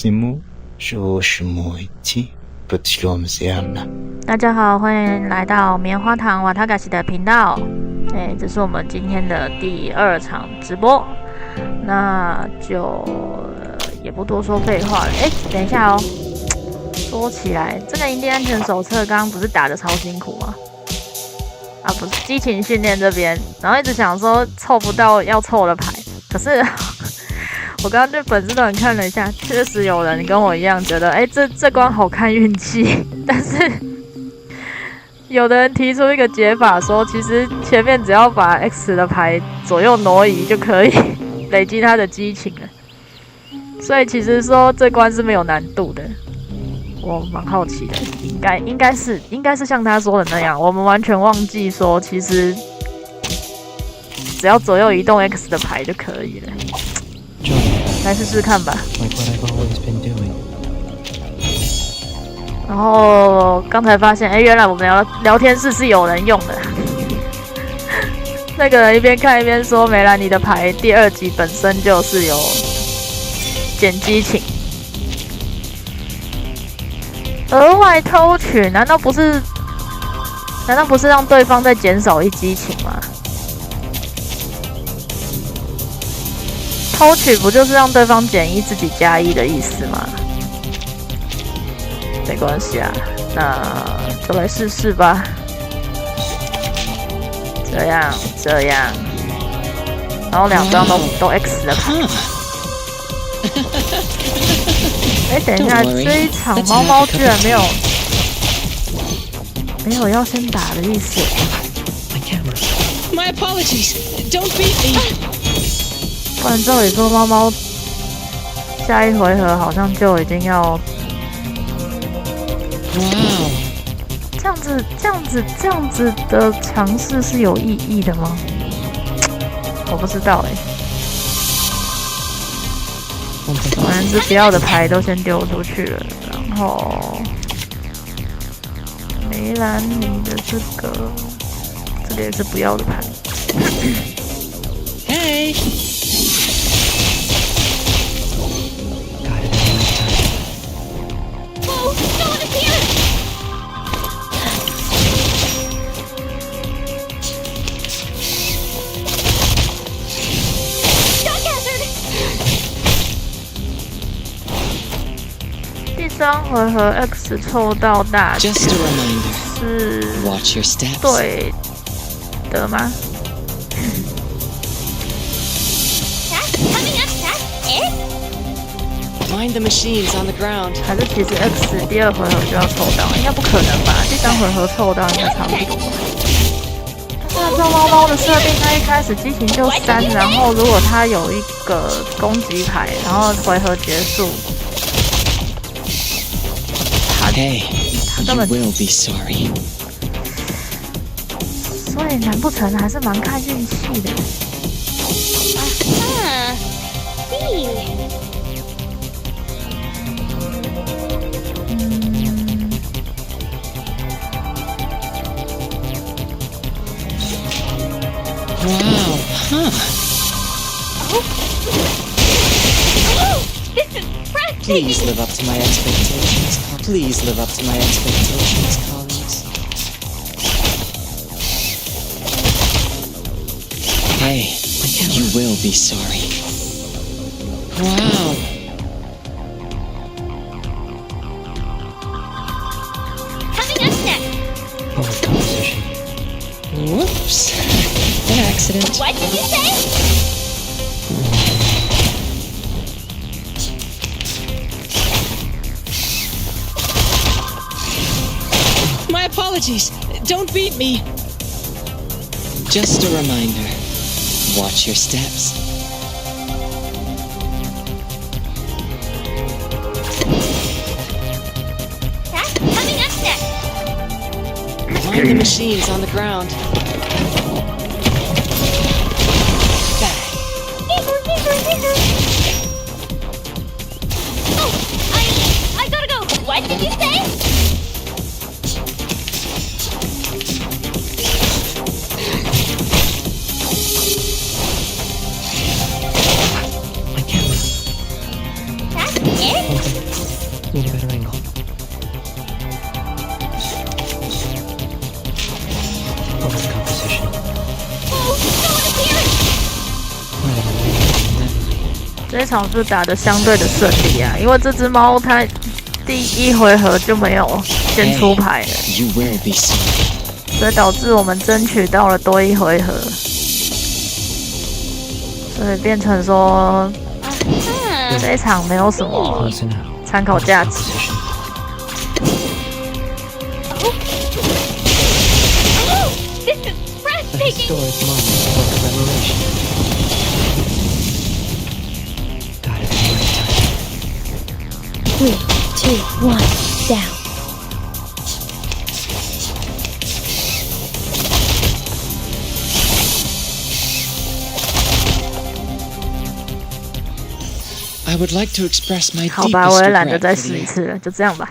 마시모 조시모이치 부치롬세알라。大家好，欢迎来到棉花糖瓦塔嘎西的频道。这是我们今天的第2场直播，那就也不多说废话了。等一下哦，说起来，这个营地安全手册刚刚不是打得超辛苦吗？不是激情训练这边，然后一直想说凑不到要凑的牌，可是我刚刚对本子短看了一下，确实有人跟我一样觉得，这关好看运气，但是有的人提出一个解法说，其实前面只要把 X 的牌左右挪移就可以累积他的激情了，所以其实说这关是没有难度的。我蛮好奇的，应该是像他说的那样，我们完全忘记说，其实只要左右移动 X 的牌就可以了。来试试看吧。然后刚才发现，原来我们聊天室是有人用的。那个人一边看一边说：“梅兰妮的牌第2集本身就是有减激情。”额外偷取，难道不是让对方再减少1激情吗？偷取不就是让对方减1，自己加1的意思吗？没关系啊，那就来试试吧。这样，然后2张都 X 的牌。等一下，这一场猫猫居然没有要先打的意思。My apologies. Don't beat me. 不然照理说，猫猫下一回合好像就已经要。Wow. 这样子的尝试是有意义的吗？我不知道果然是不要的牌都先丢出去了，然后梅兰妮的这个也是不要的牌。Hey. Whoa! Someone is here! Shock hazard! 第3回合 X 凑到大奖 Just a reminder. 是 Watch your steps. 对的吗？ That's coming up, that's it? Find the machines on the ground. 还是其实 X 第2回合就要凑到？应该不可能吧？第3回合凑到应该差不多。但是这猫猫的设定，它一开始激情就3，然后如果它有一个攻击牌，然后回合结束，Hey, 根 you 本 will be sorry. 所以难不成还是蛮看运气的？ See. Wow, huh? This is breathtaking! Please live up to my expectations. Please live up to my expectations, colleagues. Hey, you will be sorry. Wow. Coming up next! Whoops. An accident. What did you say? My apologies. Don't beat me. Just a reminder. Watch your steps. That's coming up next! Find the machines on the ground. Oh, I gotta go! What did you say? That's it? 场是打得相对的顺利啊，因为这只猫它第一回合就没有先出牌了， You will be safe. 所以导致我们争取到了多一回合，所以变成说这一场没有什么参考价值。A historic moment for commemoration. Got it in my touch. 3, 2, 1, down. I would like to express my 好吧，我 deepest 也懒得 regret 再 for 试 the 一次了，就这样吧。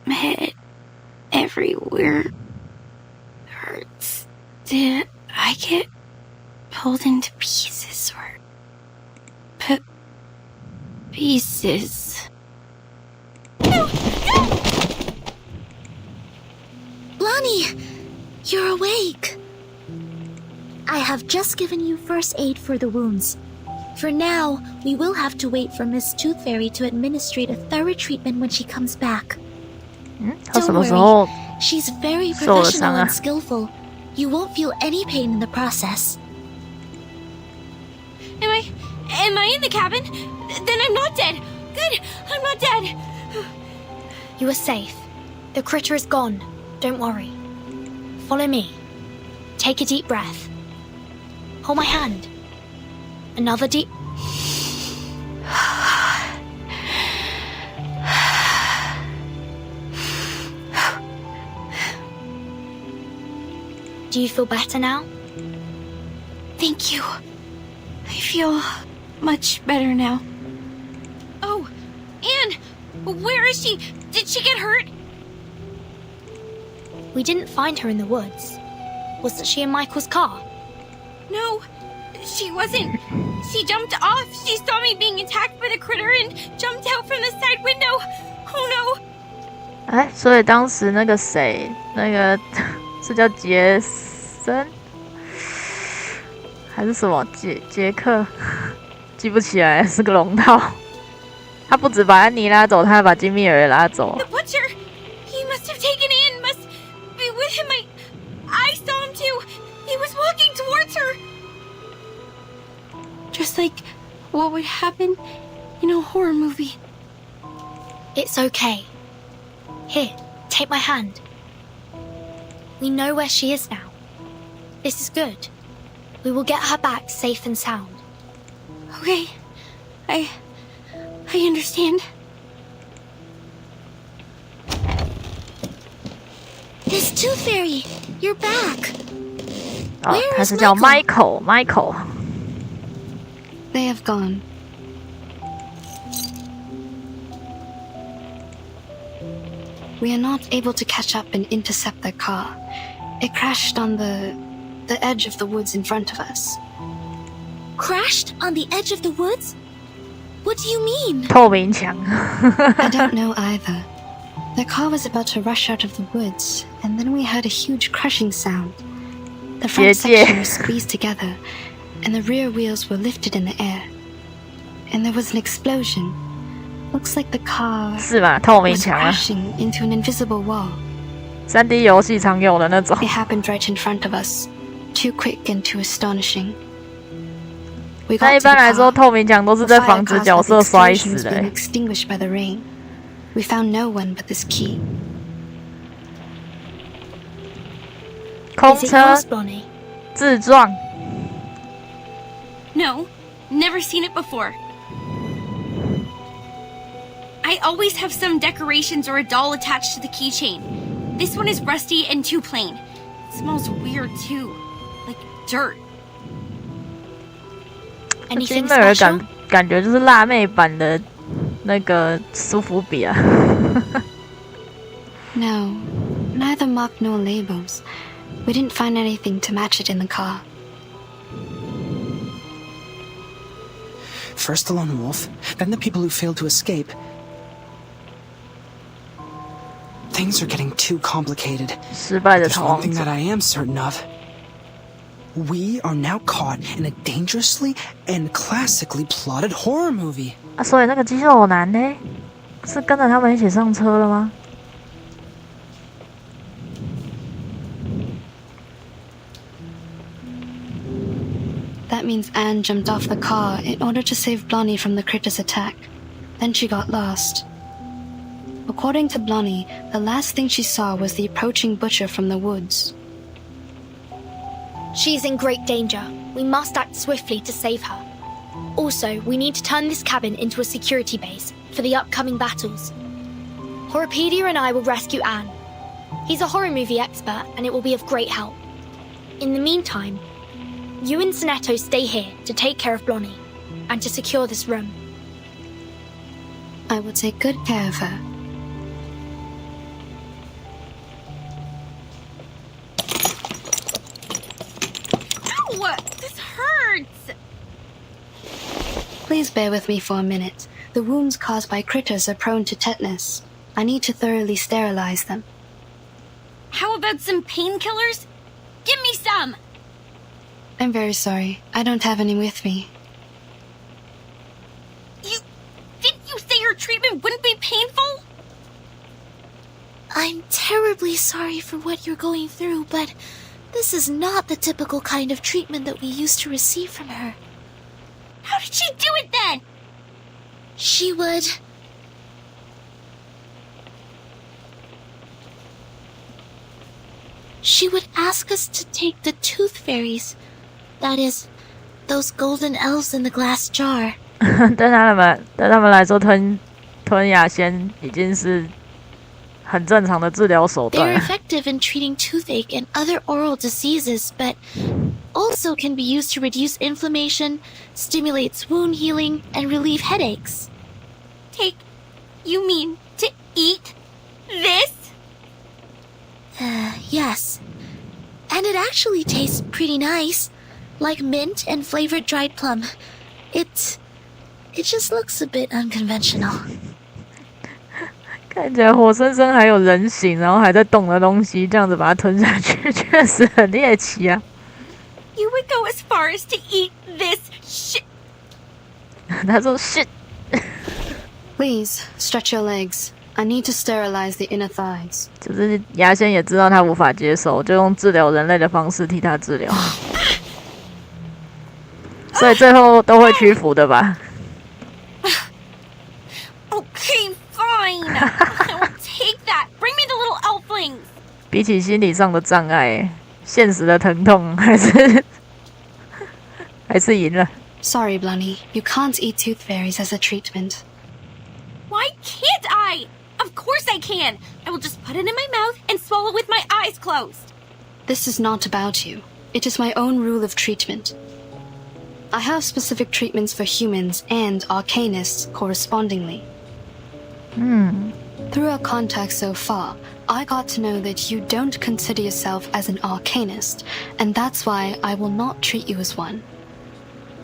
My head everywhere hurts. Did I get pulled into pieces or pieces? Lonnie, you're awake. I have just given you first aid for the wounds. For now, we will have to wait for Miss Tooth Fairy to administrate a thorough treatment when she comes back. 他什 Don't 么时候 worry, she's very 受了伤 professional 啊 and skillful. You won't feel any pain in the process. Am I in the cabin? Then I'm not dead. Good, I'm not dead. You are safe. The critter is gone. Don't worry. Follow me. Take a deep breath. Hold my hand. Another deep. Do you feel better now? Thank you. I feel much better now. Oh, Anne! Where is she? Did she get hurt? We didn't find her in the woods. Wasn't she in Michael's car? No, she wasn't. She jumped off. She saw me being attacked by the critter and jumped out from the side window. Oh no! 哎，所以当时那个谁，那个是叫杰森还是什么杰克，记不起来，是个龙套。他不止把安妮拉走，他还把金蜜儿也拉走。 The butcher! He must have taken Anne. Must be with him. I saw him too. He was walking towards her. Just like what would happen in a horror movie. It's okay. Here, take my hand. We know where she is now. This is good. We will get her back safe and sound. Okay. I understand. Miss Tooth Fairy, you're back. 哦， Where 他 is 是叫 Michael? Michael。 They have gone. We are not able to catch up and intercept their car. It crashed on the edge of the woods in front of us. Crashed on the edge of the woods? What do you mean? 透明墙。 I don't know either. The car was about to rush out of the woods, and then we heard a huge crushing sound. The front section was squeezed together, and the rear wheels were lifted in the air. And there was an explosion. Looks like the car 是吧？透明 was 墙啊， crashing into an invisible wall. 3D 游戏常有的那种。 It happened right in front of us. Too quick and too astonishing. We 那 got 一 to the 般来说， car. 透明墙都是 The 在 fire 防止 caused 角 by the 色摔 explosion 死 was 的 being。 extinguished by the rain. We found no one but this key. 空 Is it 车 yours, Bonnie? 自撞， No, never seen it before. I always have some decorations or a doll attached to the keychain. This one is rusty and too plain. It smells weird too, like dirt. 金 Anything 妹儿 special? 感觉就是辣妹版的那个苏芙比啊。No, neither mark nor labels. We didn't find anything to match it in the car. First the lone wolf, then the people who failed to escape. Things are getting too complicated. 失败的 There's 逃 one 亡 thing 者 that I am certain of. We are now caught in a dangerously and classically plotted horror movie. 啊，所以那个肌肉男呢，是跟着他们一起上车了吗？ That means Anne jumped off the car in order to save Blondie from the critter's attack. Then she got lost. According to Blondie, the last thing she saw was the approaching butcher from the woods. She's in great danger. We must act swiftly to save her. Also, we need to turn this cabin into a security base for the upcoming battles. Horrorpedia and I will rescue Anne. He's a horror movie expert and it will be of great help. In the meantime, you and Sonetto stay here to take care of Blondie and to secure this room. I will take good care of her. Ow! This hurts! Please bear with me for a minute. The wounds caused by critters are prone to tetanus. I need to thoroughly sterilize them. How about some painkillers? Give me some! I'm very sorry. I don't have any with me. Didn't you say your treatment wouldn't be painful? I'm terribly sorry for what you're going through, but this is not the typical kind of treatment that we used to receive from her. How did she do it then? She would ask us to take the tooth fairies. That is, those golden elves in the glass jar. 对他们来说，吞牙仙已经是很正常的治疗手 They're 段。 effective in treating toothache and other oral diseases, but also can be used to reduce inflammation, stimulates wound healing, and relieve headaches. You mean to eat this? Yes. And it actually tastes pretty nice. Like mint and flavored dried plum. It just looks a bit unconventional. 看起来活生生还有人形，然后还在动的东西，这样子把它吞下去，确实很猎奇啊！ You would go as far as to eat this shit? 他说 shit。 Please, stretch your legs. I need to sterilize the inner thighs. 就是牙仙也知道他无法接受，就用治疗人类的方式替他治疗，所以最后都会屈服的吧？ Okay, fine. I will take that. Bring me the little elflings. 比起心理上的障碍，现实的疼痛还是赢了。 Sorry, Blondie. You can't eat tooth fairies as a treatment. Why can't I? Of course I can. I will just put it in my mouth and swallow with my eyes closed. This is not about you. It is my own rule of treatment. I have specific treatments for humans and arcanists correspondingly. Through our contacts so far, I got to know that you don't consider yourself as an arcanist, and that's why I will not treat you as one.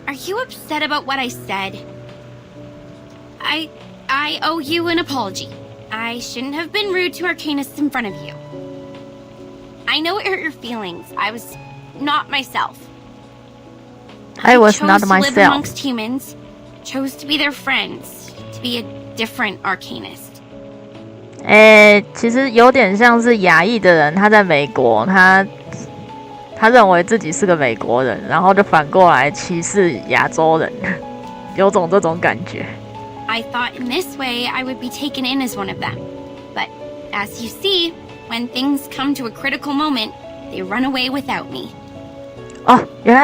Are you upset about what I said? I owe you an apology. I shouldn't have been rude to arcanists in front of you. I know it hurt your feelings. I was not myself. I was not chose to live myself. amongst humans, chose to be their friends, to be a different arcanist. 其实有点像是亚裔的人，他在美国，他认为自己是个美国人，然后就反过来歧视亚洲人，有种这种感觉。 I thought in this way I would be taken in as one of them. But as you see, when things come to a critical moment, they run away without me. 哦，原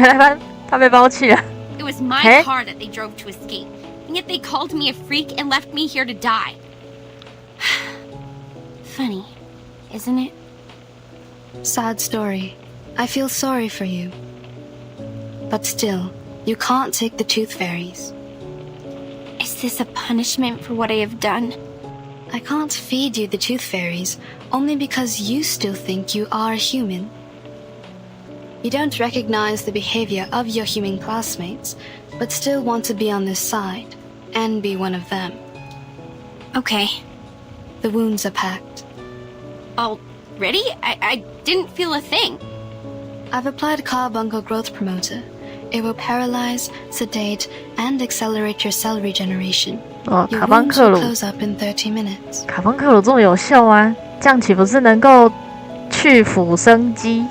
来他被抛弃了。 It was my Huh? car that they drove to escape. and yet they called me a freak and left me here to die. Funny, isn't it? Sad story. I feel sorry for you. But still, you can't take the tooth fairies. Is this a punishment for what I have done? I can't feed you the tooth fairies only because you still think you are human. You don't recognize the behavior of your human classmates, but still want to be on their side and be one of them. Okay. The wounds are packed. Already? I didn't feel a thing. I've applied carbuncle growth promoter. It will paralyze, sedate, and accelerate your cell regeneration. Your wounds will close up in 30 minutes. 卡邦克鲁这么有效吗？这样岂不是能够去腐生肌？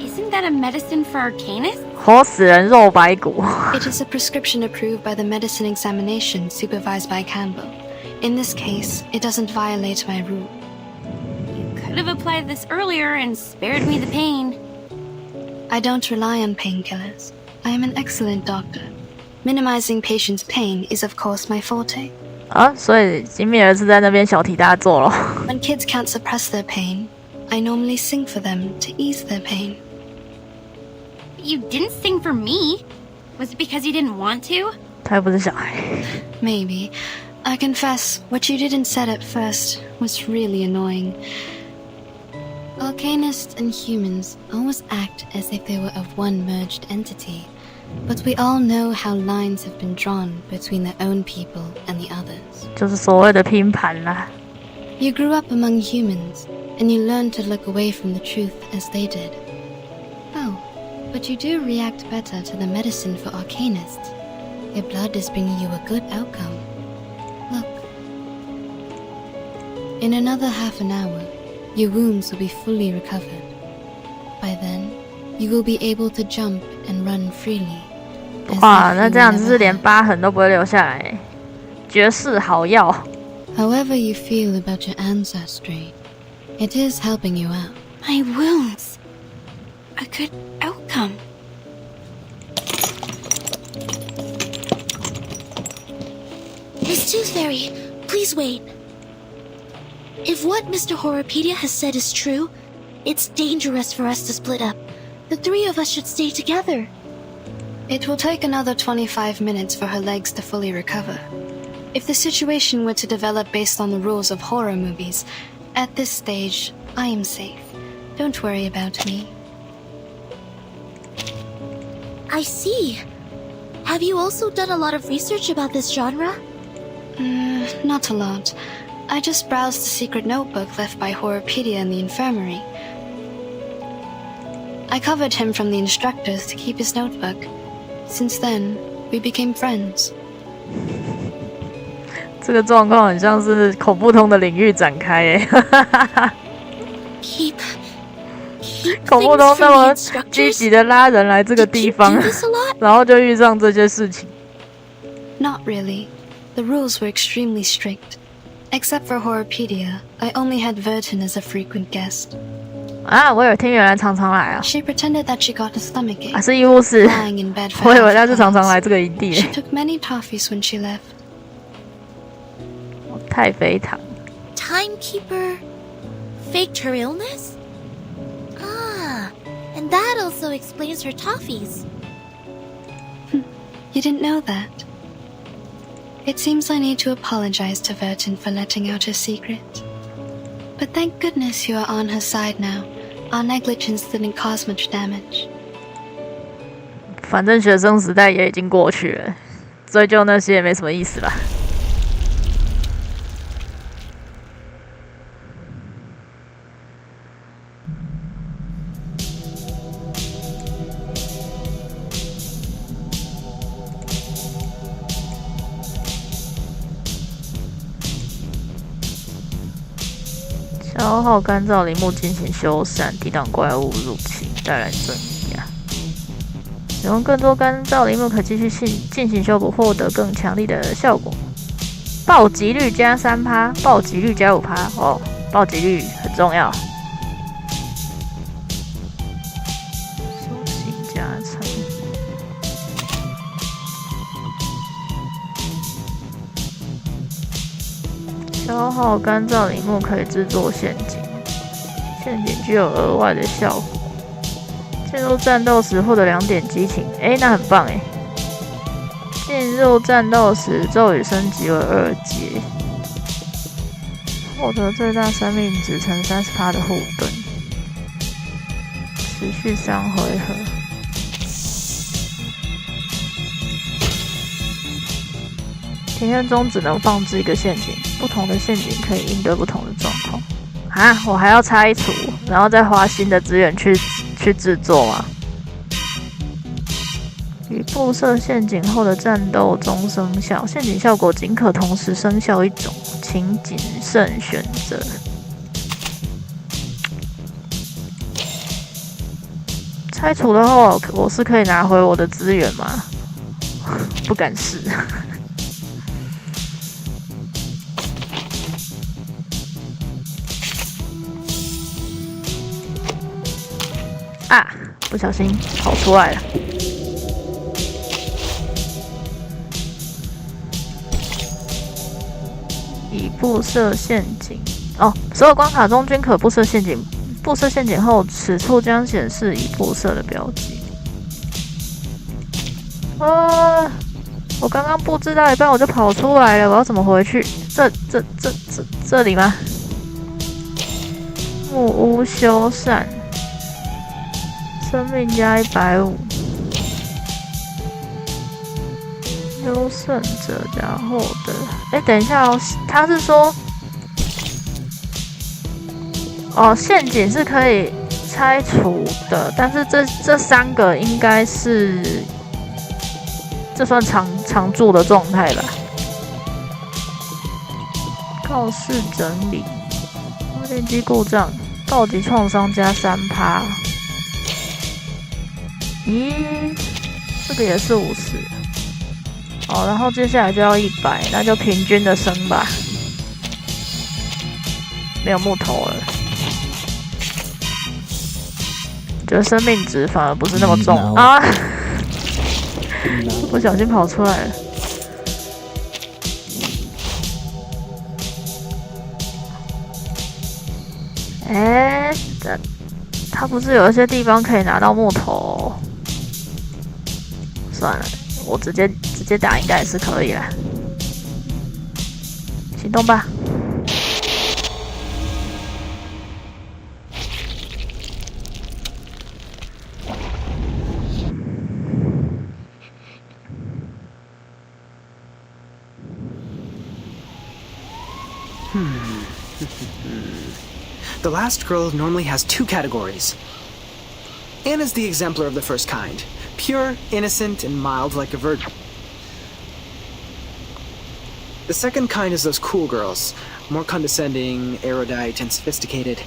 Isn't that a medicine for Arcanus? 活死人肉白骨。It is a prescription approved by the medicine examination supervised by Campbell. In this case, it doesn't violate my rule. You could have applied this earlier and spared me the pain. I don't rely on painkillers. I am an excellent doctor. Minimizing patients' pain is of course my forte. 啊，所以金米尔是在那边小题大做咯。When kids can't suppress their pain, I normally sing for them to ease their pain. You didn't sing for me. Was it because you didn't want to? 他又不是小孩。Maybe. I confess, what you didn't say at first was really annoying. Arcanists and humans always act as if they were of one merged entity, but we all know how lines have been drawn between their own people and the others. 就是所谓的拼盘啦。You grew up among humans, and you learned to look away from the truth as they did. Oh, but you do react better to the medicine for Arcanists. Your blood is bringing you a good outcome. Look. In another half an hour, your wounds will be fully recovered. By then, you will be able to jump and run freely. 哇，那这样子是连疤痕都不会留下来，绝世好药。However you feel about your ancestry, it is helping you out. My wounds. A good outcome. Miss Tooth Fairy, please wait. If what Mr. Horrorpedia has said is true, it's dangerous for us to split up. The three of us should stay together. It will take another 25 minutes for her legs to fully recover. If the situation were to develop based on the rules of horror movies, at this stage, I am safe. Don't worry about me. I see. Have you also done a lot of research about this genre? Not a lot. I just browsed the secret notebook left by Horrorpedia in the infirmary. I covered him from the instructors to keep his notebook. Since then, we became friends. 这个状况很像是恐怖通的领域展开耶。Keep 恐怖通那么积极的拉人来这个地方，然后就遇上这些事情。Not really. The rules were extremely strict. Except for Horrorpedia, I only had Vertin as a frequent guest. 啊，我有听原来常常来啊。 She pretended that she got a stomachache. 啊，是医务室。 Lying in bed for 我以为她是常常来这个营地。 She took many toffees when she left. 太妃糖。 Timekeeper faked her illness? Ah, and that also explains her toffees. You didn't know that? It seems I need to apologize to Vertin for letting out her secret. But thank goodness you are on her side now. Our negligence didn't cause much damage. 反正学生时代也已经过去了，追究那些也没什么意思吧。消耗干燥林木进行修缮，抵挡怪物入侵，带来镇压。使用更多干燥林木可继续进行修补，获得更强力的效果。暴击率加3%，暴击率加5%。哦，暴击率很重要。修行加成。消耗干燥林木可以制作陷阱，陷阱具有额外的效果。进入战斗时获得2点激情，那很棒哎。进入战斗时，咒语升级为2阶，获得最大生命值乘30%的护盾，持续3回合。体验中只能放置一个陷阱，不同的陷阱可以应对不同的状况。我还要拆除，然后再花新的资源去制作吗？与布设陷阱后的战斗中生效，陷阱效果仅可同时生效一种，请谨慎选择。拆除的话，我是可以拿回我的资源吗？不敢试。不小心跑出来了。已布设陷阱所有关卡中均可布设陷阱。布设陷阱后，此处将显示已布设的标记。我刚刚布置到一半我就跑出来了，我要怎么回去？这里吗？木屋修缮。生命加150，优胜者加获得。等一下他是说，陷阱是可以拆除的，但是这3个应该是，这算常驻的状态吧？告示整理，发电机故障，暴击创伤加3%。咦，这个也是50。然后接下来就要100，那就平均的升吧。没有木头了，觉得生命值反而不是那么重啊！不小心跑出来了。它不是有一些地方可以拿到木头？算了，我直接打应该也是可以啦。行动吧。The last girl normally has 2 categories. Anne is the exemplar of the first kind. Pure, innocent, and mild like a virgin. The second kind is those cool girls, more condescending, erudite, and sophisticated.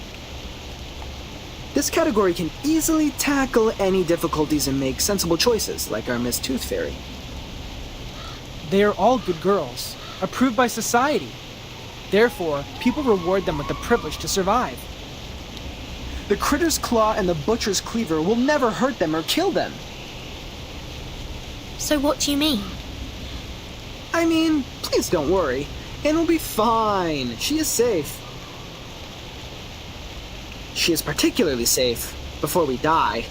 This category can easily tackle any difficulties and make sensible choices, like our Miss Tooth Fairy. They are all good girls, approved by society. Therefore, people reward them with the privilege to survive. The Critter's Claw and the Butcher's Cleaver will never hurt them or kill them. So what do you mean? I mean, please don't worry. Anne will be fine. She is safe. She is particularly safe before we die.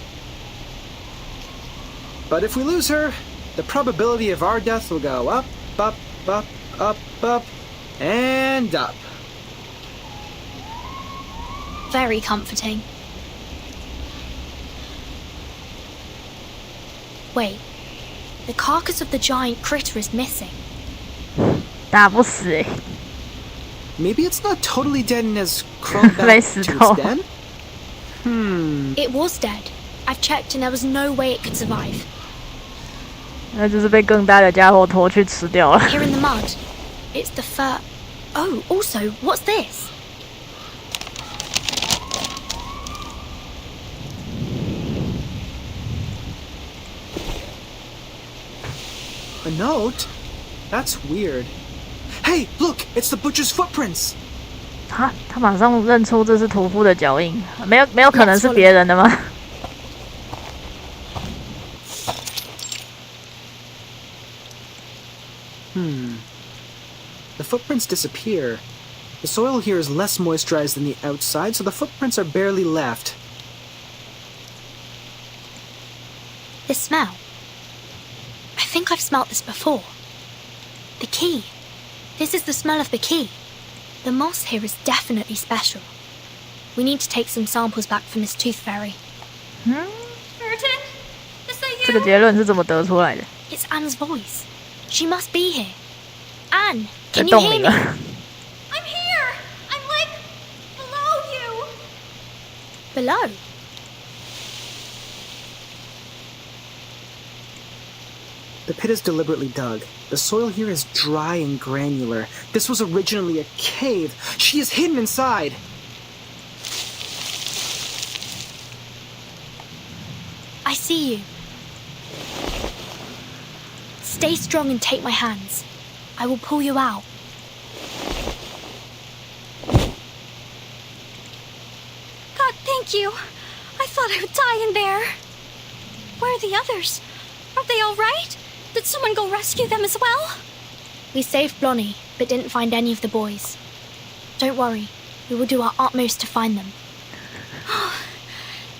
But if we lose her, the probability of our death will go up, up, up, up, up, and up. Very comforting. Wait, the carcass of the giant critter is missing. 打不死Maybe it's not totally dead and has crawled back to its den? It was dead. I've checked and there was no way it could survive. 那就是被更大的家伙拖去吃掉了。 Here in the mud, it's the fur. Oh, also, what's this? A note? That's weird. Hey, look! It's the butcher's footprints! 他马上认出这是屠夫的脚印，没有可能是别人的吗？ The footprints disappear, The soil here is less moisturized than the outside, so the footprints are barely left. This smell. I think I've smelt this before. The key. This is the smell of the key. The moss here is definitely special. We need to take some samples back for Miss Tooth Fairy. Curtin? Is that 这个 you? 结论是怎么得出来的？ It's Anne's voice. She must be here. Anne, 在 can you 洞 hear 里 me? 了。I'm here! I'm like below you! Below? The pit is deliberately dug. The soil here is dry and granular. This was originally a cave. She is hidden inside. I see you. Stay strong and take my hands. I will pull you out. God, thank you. I thought I would die in there. Where are the others? Are they all right? Did someone go rescue them as well? We saved Blonnie, but didn't find any of the boys. Don't worry. We will do our utmost to find them.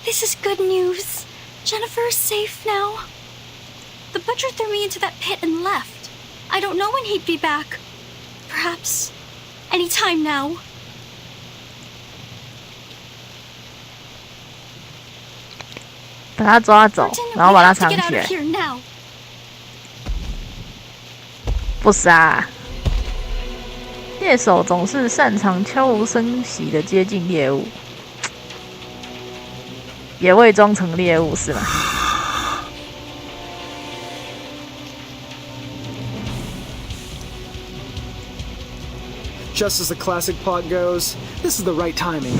This is good news. Jennifer is safe now. The butcher threw me into that pit and left. I don't know when he'd be back. Perhaps any time now. 把他抓走， Curtin, 然后 we 把他 have to 藏 get 起 out 来 of，here now. 不杀。猎手总是擅长悄无声息的接近猎物，也伪装成猎物是吗？ Just as the classic plot goes, this is the right timing.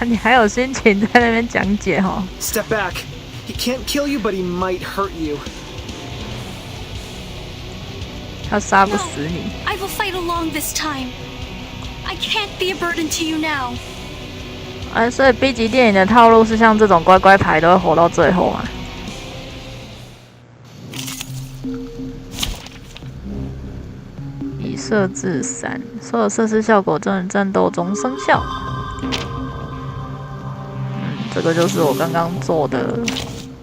你还有心情在那边讲解哦？ Step back. He can't kill you, but he might hurt you. 他杀不死你。 I will fight along this time. I can't be a burden to you now. 所以 B 级电影的套路是像这种乖乖牌都会活到最后嘛？已设置3，所有设施效果真人战斗中生效。这个就是我刚刚做的。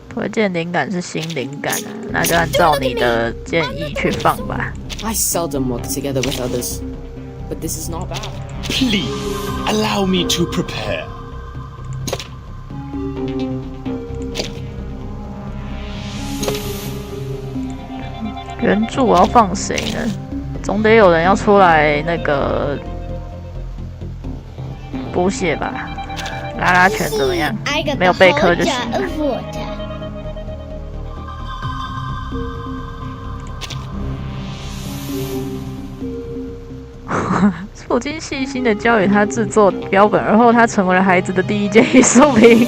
推荐灵感是新灵感啊，那就按照你的建议去放吧。 I seldom work together with others, but this is not bad. Please allow me to prepare. 原著我要放谁呢？总得有人要出来那个补血吧？拉拉拳怎么样？没有贝壳就行了。父亲细心的教予他制作标本，而后他成为了孩子的第一件艺术品。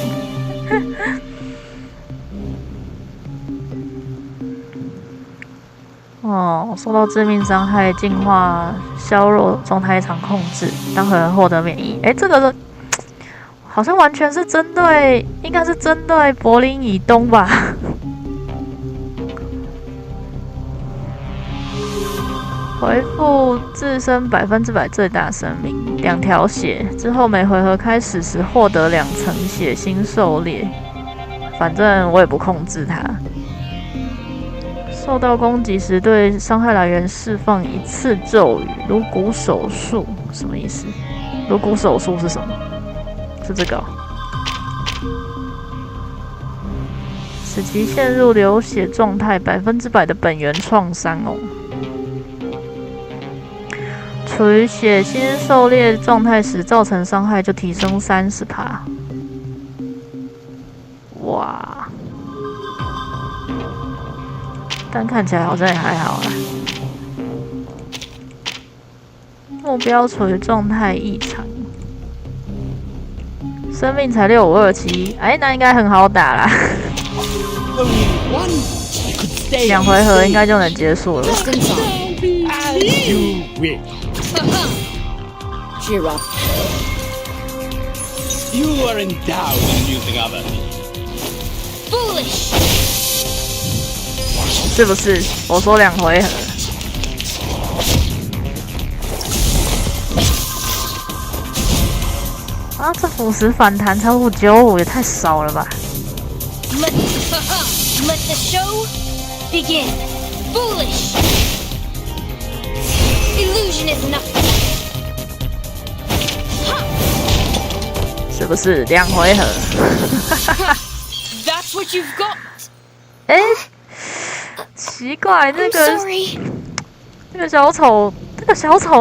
哦，受到致命伤害，进化削弱状态场控制，当可能获得免疫。这个好像完全是针对，应该是针对柏林以东吧。回复自身100%最大生命，2条血之后每回合开始时获得2层血新狩猎。反正我也不控制它。受到攻击时对伤害来源释放1次咒语，颅骨手术什么意思？颅骨手术是什么？是这个哦。使其陷入流血状态，100%的本源创伤哦。处于血腥狩猎状态时造成伤害就提升30%。哇！但看起来好像也还好啦。目标处于状态异常，生命才6527，那应该很好打啦。2回合应该就能结束了。Cheer up. You are endowed in using others. Foolish! 是不是？我说2回合。啊，这腐蚀反弹才595，也太少了吧 Let the show begin. Foolish. Illusion is nothing. 是不是2回合？ That's what you've got. 哎，奇怪，那个小丑，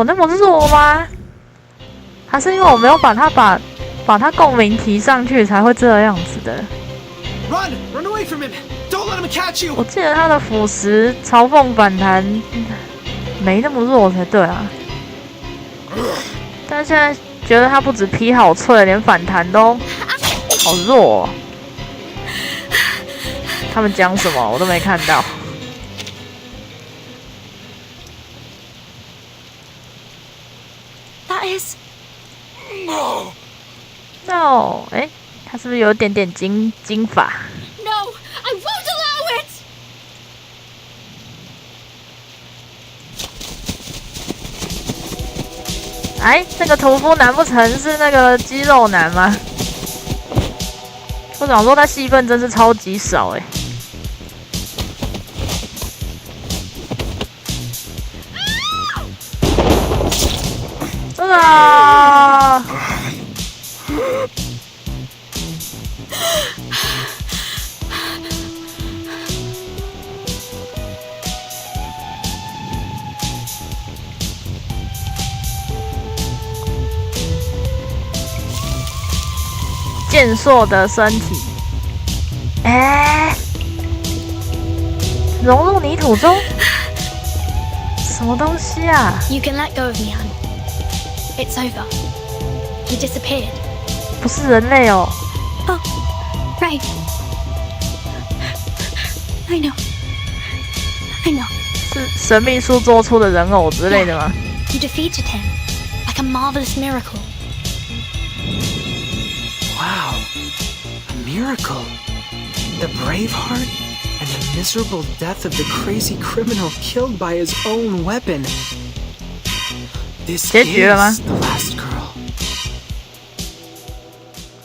那么弱吗？还是因为我没有把他共鸣提上去才会这样子的？ Run away from him! Don't let him catch you! 我记得他的腐蚀嘲讽反弹没那么弱才对啊，但现在觉得他不止皮好脆，连反弹都好弱哦。他们讲什么我都没看到。That is... No， 哎，他是不是有点点金发？ No, I won't allow it! 哎，那个屠夫难不成是那个肌肉男吗？我想说他戏份真是超级少哎。啊！健硕的身体，哎，融入泥土中，什么东西啊 You can let go of me, Anne. It's over. He disappeared. 不是人类哦。 Oh, right. I know. 是神秘书做出的人偶之类的吗？ You defeated him, like a marvelous miracle. Wow. A miracle. The brave heart and the miserable death of the crazy criminal killed by his own weapon. This is 结局了吗？ the last girl.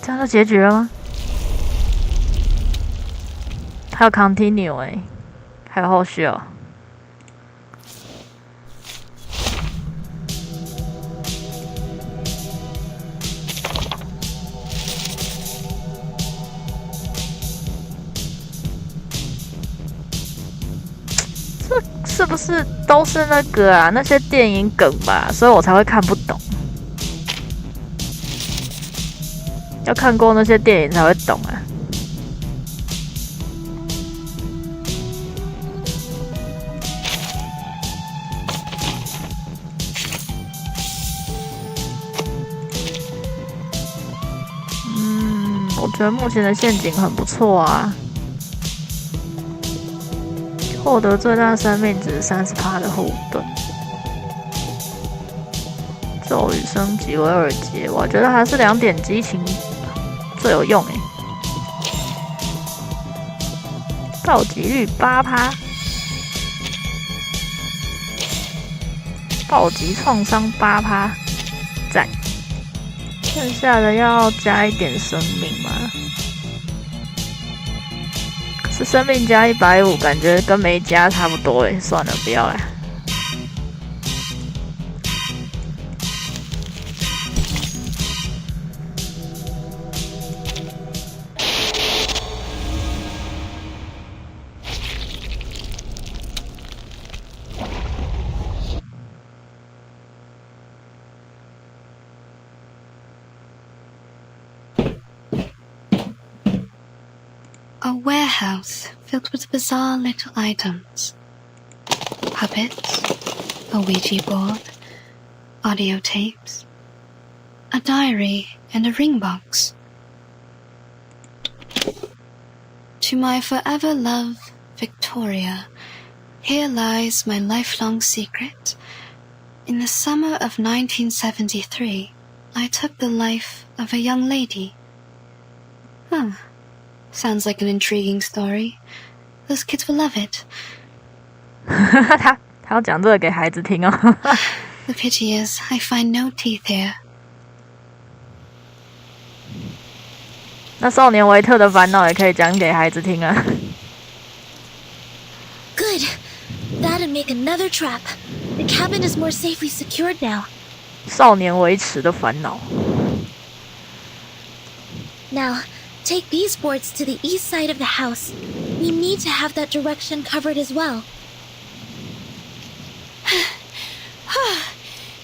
这样就结局了吗？还有 continue 哎，还有后续哦。这是不是都是那个啊？那些电影梗吧，所以我才会看不懂。要看过那些电影才会懂啊。我觉得目前的陷阱很不错啊。获得最大生命值30%的护盾，咒语升级为2阶，我觉得还是2点激情最有用诶。暴击率8%，暴击创伤8%，赞。剩下的要加一点生命吗？是生命加150，感觉跟没加差不多诶，算了，不要啦。A warehouse filled with bizarre little items. Puppets, a Ouija board, audio tapes, a diary, and a ring box. To my forever love, Victoria, here lies my lifelong secret. In the summer of 1973, I took the life of a young lady. Sounds like an intriguing story. Those kids will love it. 他要讲这个给孩子听哦。The pity is, I find no teeth here. 那少年维特的烦恼也可以讲给孩子听啊。Good. That'd make another trap. The cabin is more safely secured now. 少年维持的烦恼。Now, take these boards to the east side of the house. We need to have that direction covered as well.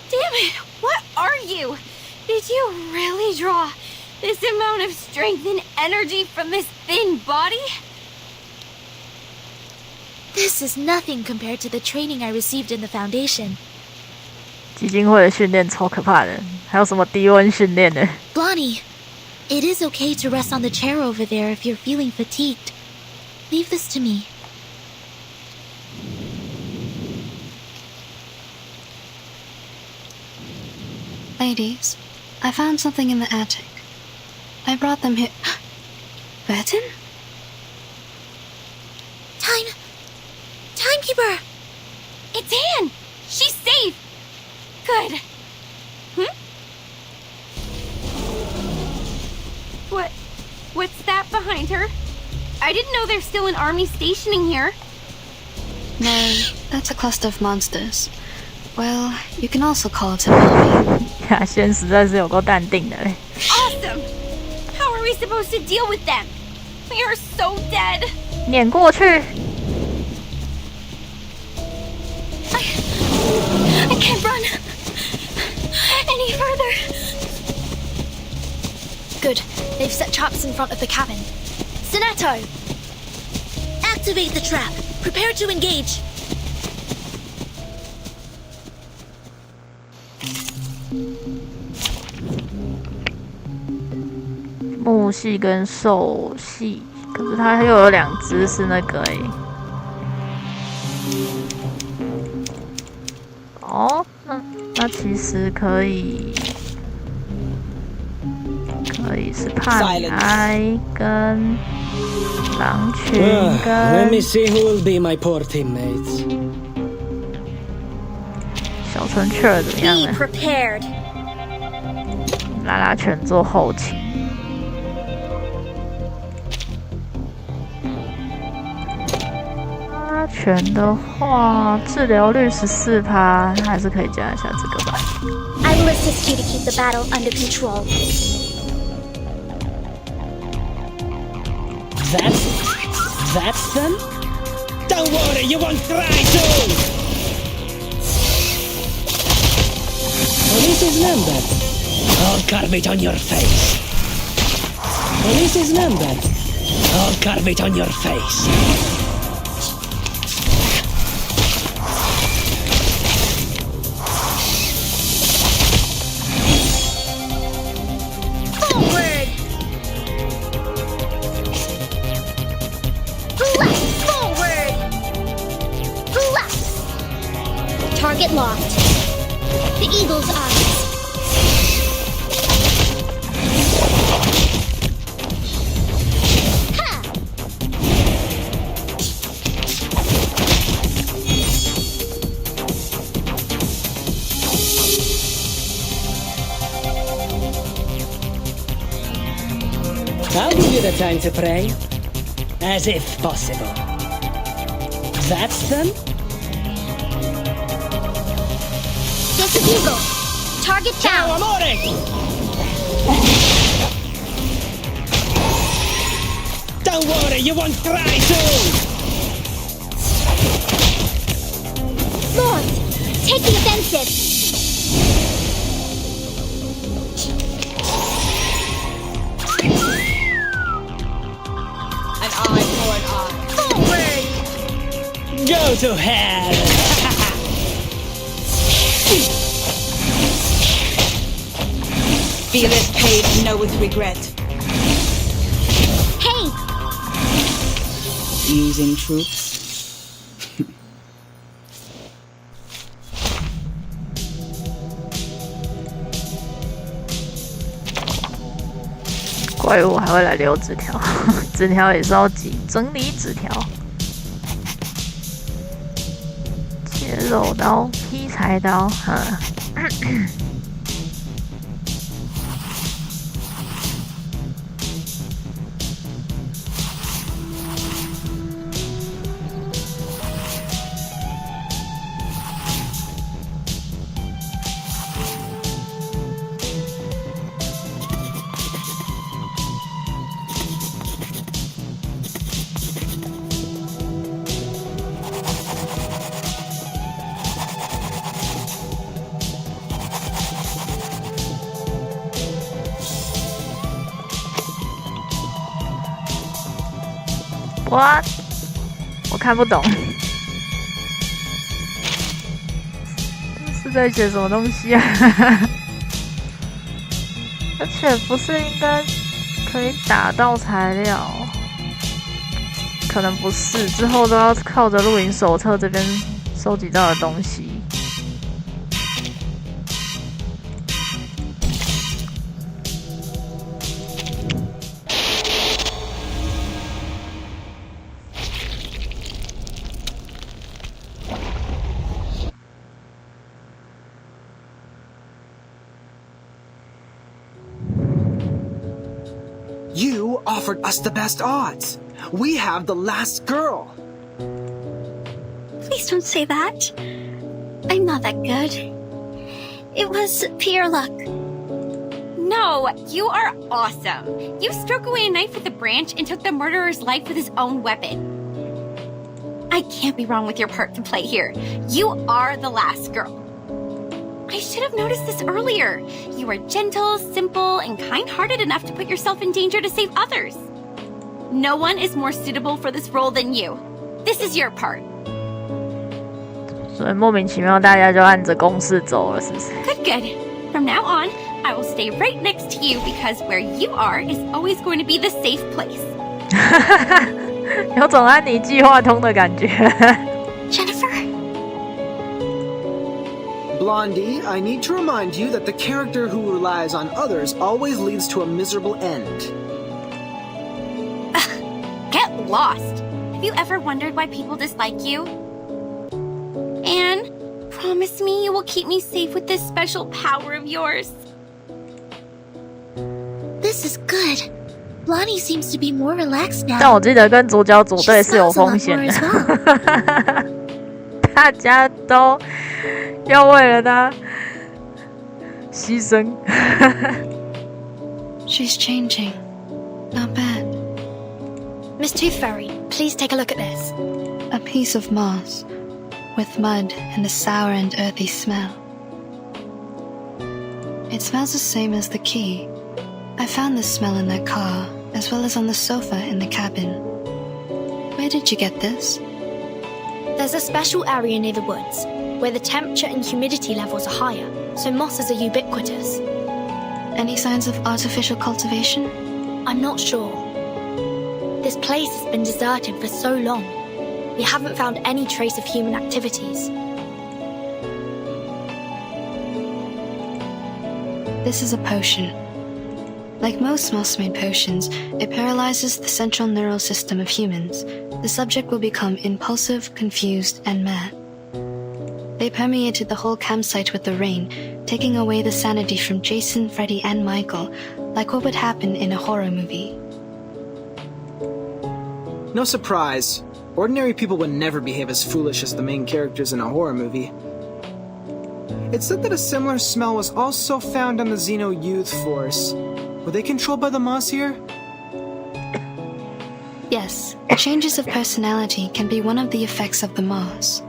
Damn it! What are you? Did you really draw this amount of strength and energy from this thin body? This is nothing compared to the training I received in the Foundation. 基金会的训练超可怕的，还有什么低温训练呢？ Blondie, it is okay to rest on the chair over there if you're feeling fatigued. Leave this to me. Ladies, I found something in the attic. I brought them here. Burton? Timekeeper! It's Anne! She's safe! Good. What's that behind her? I didn't know there's still an army stationing here. No, that's a cluster of monsters. Well, you can also call it an army. 亚轩实在是有够淡定的嘞。Awesome! How are we supposed to deal with them? We are so dead. 撵过去。I can't run any further. Good. They've set traps in front of the cabin. Sonetto! Activate the trap. Prepare to engage. 木系跟兽系，可是它又有两只是那个哦，那其实可以是帕埃跟狼群跟 Let me see who will be my poor teammates. 小春雀儿怎么样 Be 呢？ prepared. 拉拉犬做后勤。拉拉犬的话，治疗率14%，还是可以加一下这个吧。 I will assist you to keep the battle under control. That's them? Don't worry, you won't try to! Police's number. I'll carve it on your face. Police's number. I'll carve it on your face. Forward! Left! Forward! Left! Target locked. The eagle's eyes. Ha! I'll give you the time to pray. As if possible. That's them? Get the eagle. Target Ciao, down. amore! Don't worry, you won't try to! Lords, take the offensive. An eye for an eye. Forward! Go to hell! Feeleth pain and knoweth regret. Hey! Using troops. 怪物还会来留纸条，纸条也是要整理纸条。切肉刀、劈柴刀， What？ 我看不懂，是在写什么东西啊？而且不是应该可以打到材料？可能不是，之后都要靠着露营手册这边收集到的东西。You offered us the best odds. We have the last girl. Please don't say that. I'm not that good. It was pure luck. No, you are awesome. You struck away a knife with a branch and took the murderer's life with his own weapon. I can't be wrong with your part to play here. You are the last girl. I should have noticed this earlier. You are gentle, simple, and kind-hearted enough to put yourself in danger to save others. No one is more suitable for this role than you. This is your part. 所以莫名其妙大家就按着公式走了，是不是？ Good, good. From now on, I will stay right next to you because where you are is always going to be the safe place. 有种安妮计划通的感觉。Jennifer? Blondie, I need to remind you that the character who relies on others always leads to a miserable end. Get lost. Have you ever wondered why people dislike you? Anne, promise me you will keep me safe with this special power of yours. This is good. Blondie seems to be more relaxed now. 但我记得跟主角组队是有风险的，大家都要为了他牺牲。She's changing. Not bad. Miss Tooth Fairy, please take a look at this. A piece of moss, with mud and a sour and earthy smell. It smells the same as the key. I found this smell in that car, as well as on the sofa in the cabin. Where did you get this? There's a special area near the woods, where the temperature and humidity levels are higher, so mosses are ubiquitous. Any signs of artificial cultivation? I'm not sure. This place has been deserted for so long. We haven't found any trace of human activities. This is a potion. Like most moss-made potions, it paralyzes the central neural system of humans. The subject will become impulsive, confused, and mad. They permeated the whole campsite with the rain, taking away the sanity from Jason, Freddy, and Michael, like what would happen in a horror movie. No surprise. Ordinary people would never behave as foolish as the main characters in a horror movie. It's said that a similar smell was also found on the Xeno Youth Force. Were they controlled by the moss here? Yes, changes of personality can be one of the effects of the moss.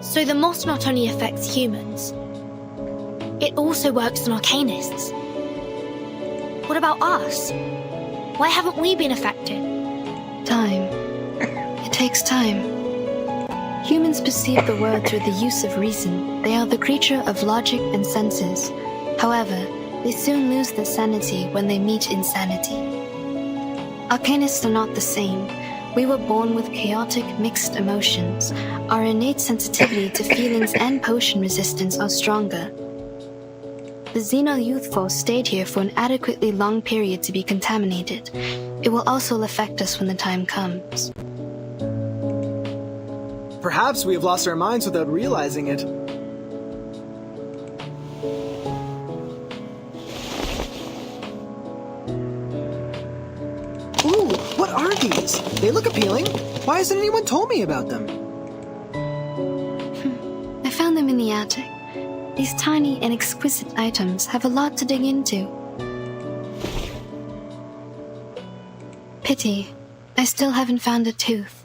So the moss not only affects humans, it also works on arcanists. What about us? Why haven't we been affected? Time. It takes time. Humans perceive the world through the use of reason. They are the creature of logic and senses. However, they soon lose their sanity when they meet insanity. Arcanists are not the same. We were born with chaotic, mixed emotions. Our innate sensitivity to feelings and potion resistance are stronger. The Xeno Youth Force stayed here for an adequately long period to be contaminated. It will also affect us when the time comes. Perhaps we have lost our minds without realizing it. Ooh, what are these? They look appealing. Why hasn't anyone told me about them? I found them in the attic. These tiny and exquisite items have a lot to dig into. Pity, I still haven't found a tooth.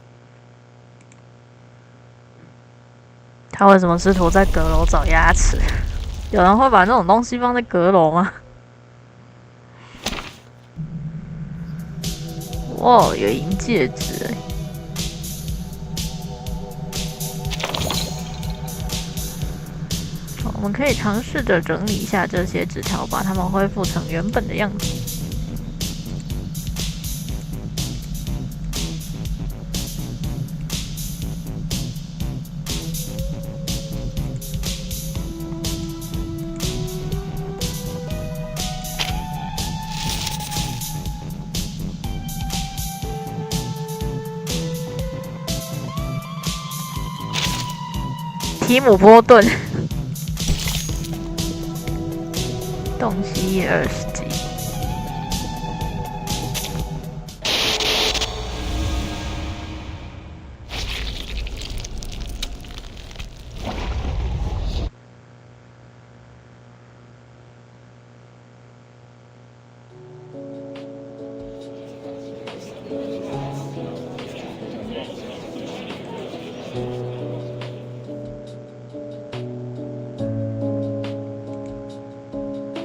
他为什么试图在阁楼找牙齿？有人会把那种东西放在阁楼吗？哦，有银戒指哎。我们可以尝试着整理一下这些纸条，把它们恢复成原本的样子。提姆波顿。洞悉20级。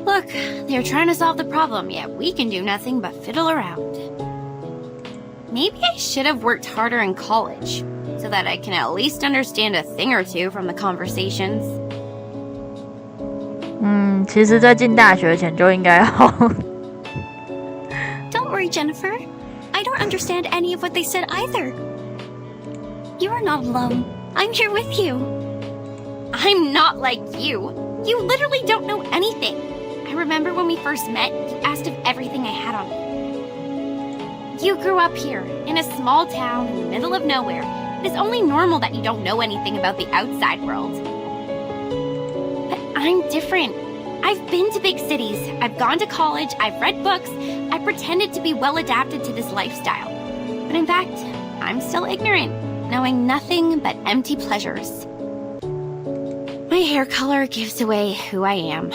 Look, they're trying to solve the problem, yet we can do nothing but fiddle around. Maybe I should have worked harder in college, so that I can at least understand a thing or two from the conversations. 其实在进大学前就应该要。Don't worry, Jennifer. I don't understand any of what they said either. You are not alone. I'm here with you. I'm not like you. You literally don't know anything. I remember when we first met, you asked if everything I had on me. You grew up here, in a small town in the middle of nowhere. It is only normal that you don't know anything about the outside world. But I'm different. I've been to big cities, I've gone to college, I've read books, I pretended to be well adapted to this lifestyle. But in fact, I'm still ignorant, knowing nothing but empty pleasures. My hair color gives away who I am.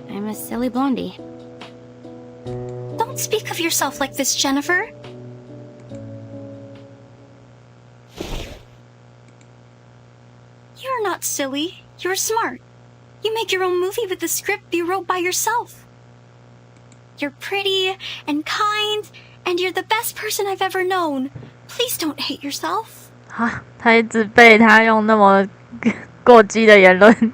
I'm a silly blondie. Don't speak of yourself like this, Jennifer. You're not silly. You're smart. You make your own movie with the script you wrote by yourself. You're pretty and kind, and you're the best person I've ever known. Please don't hate yourself. 他一直被他用那么过激的言论。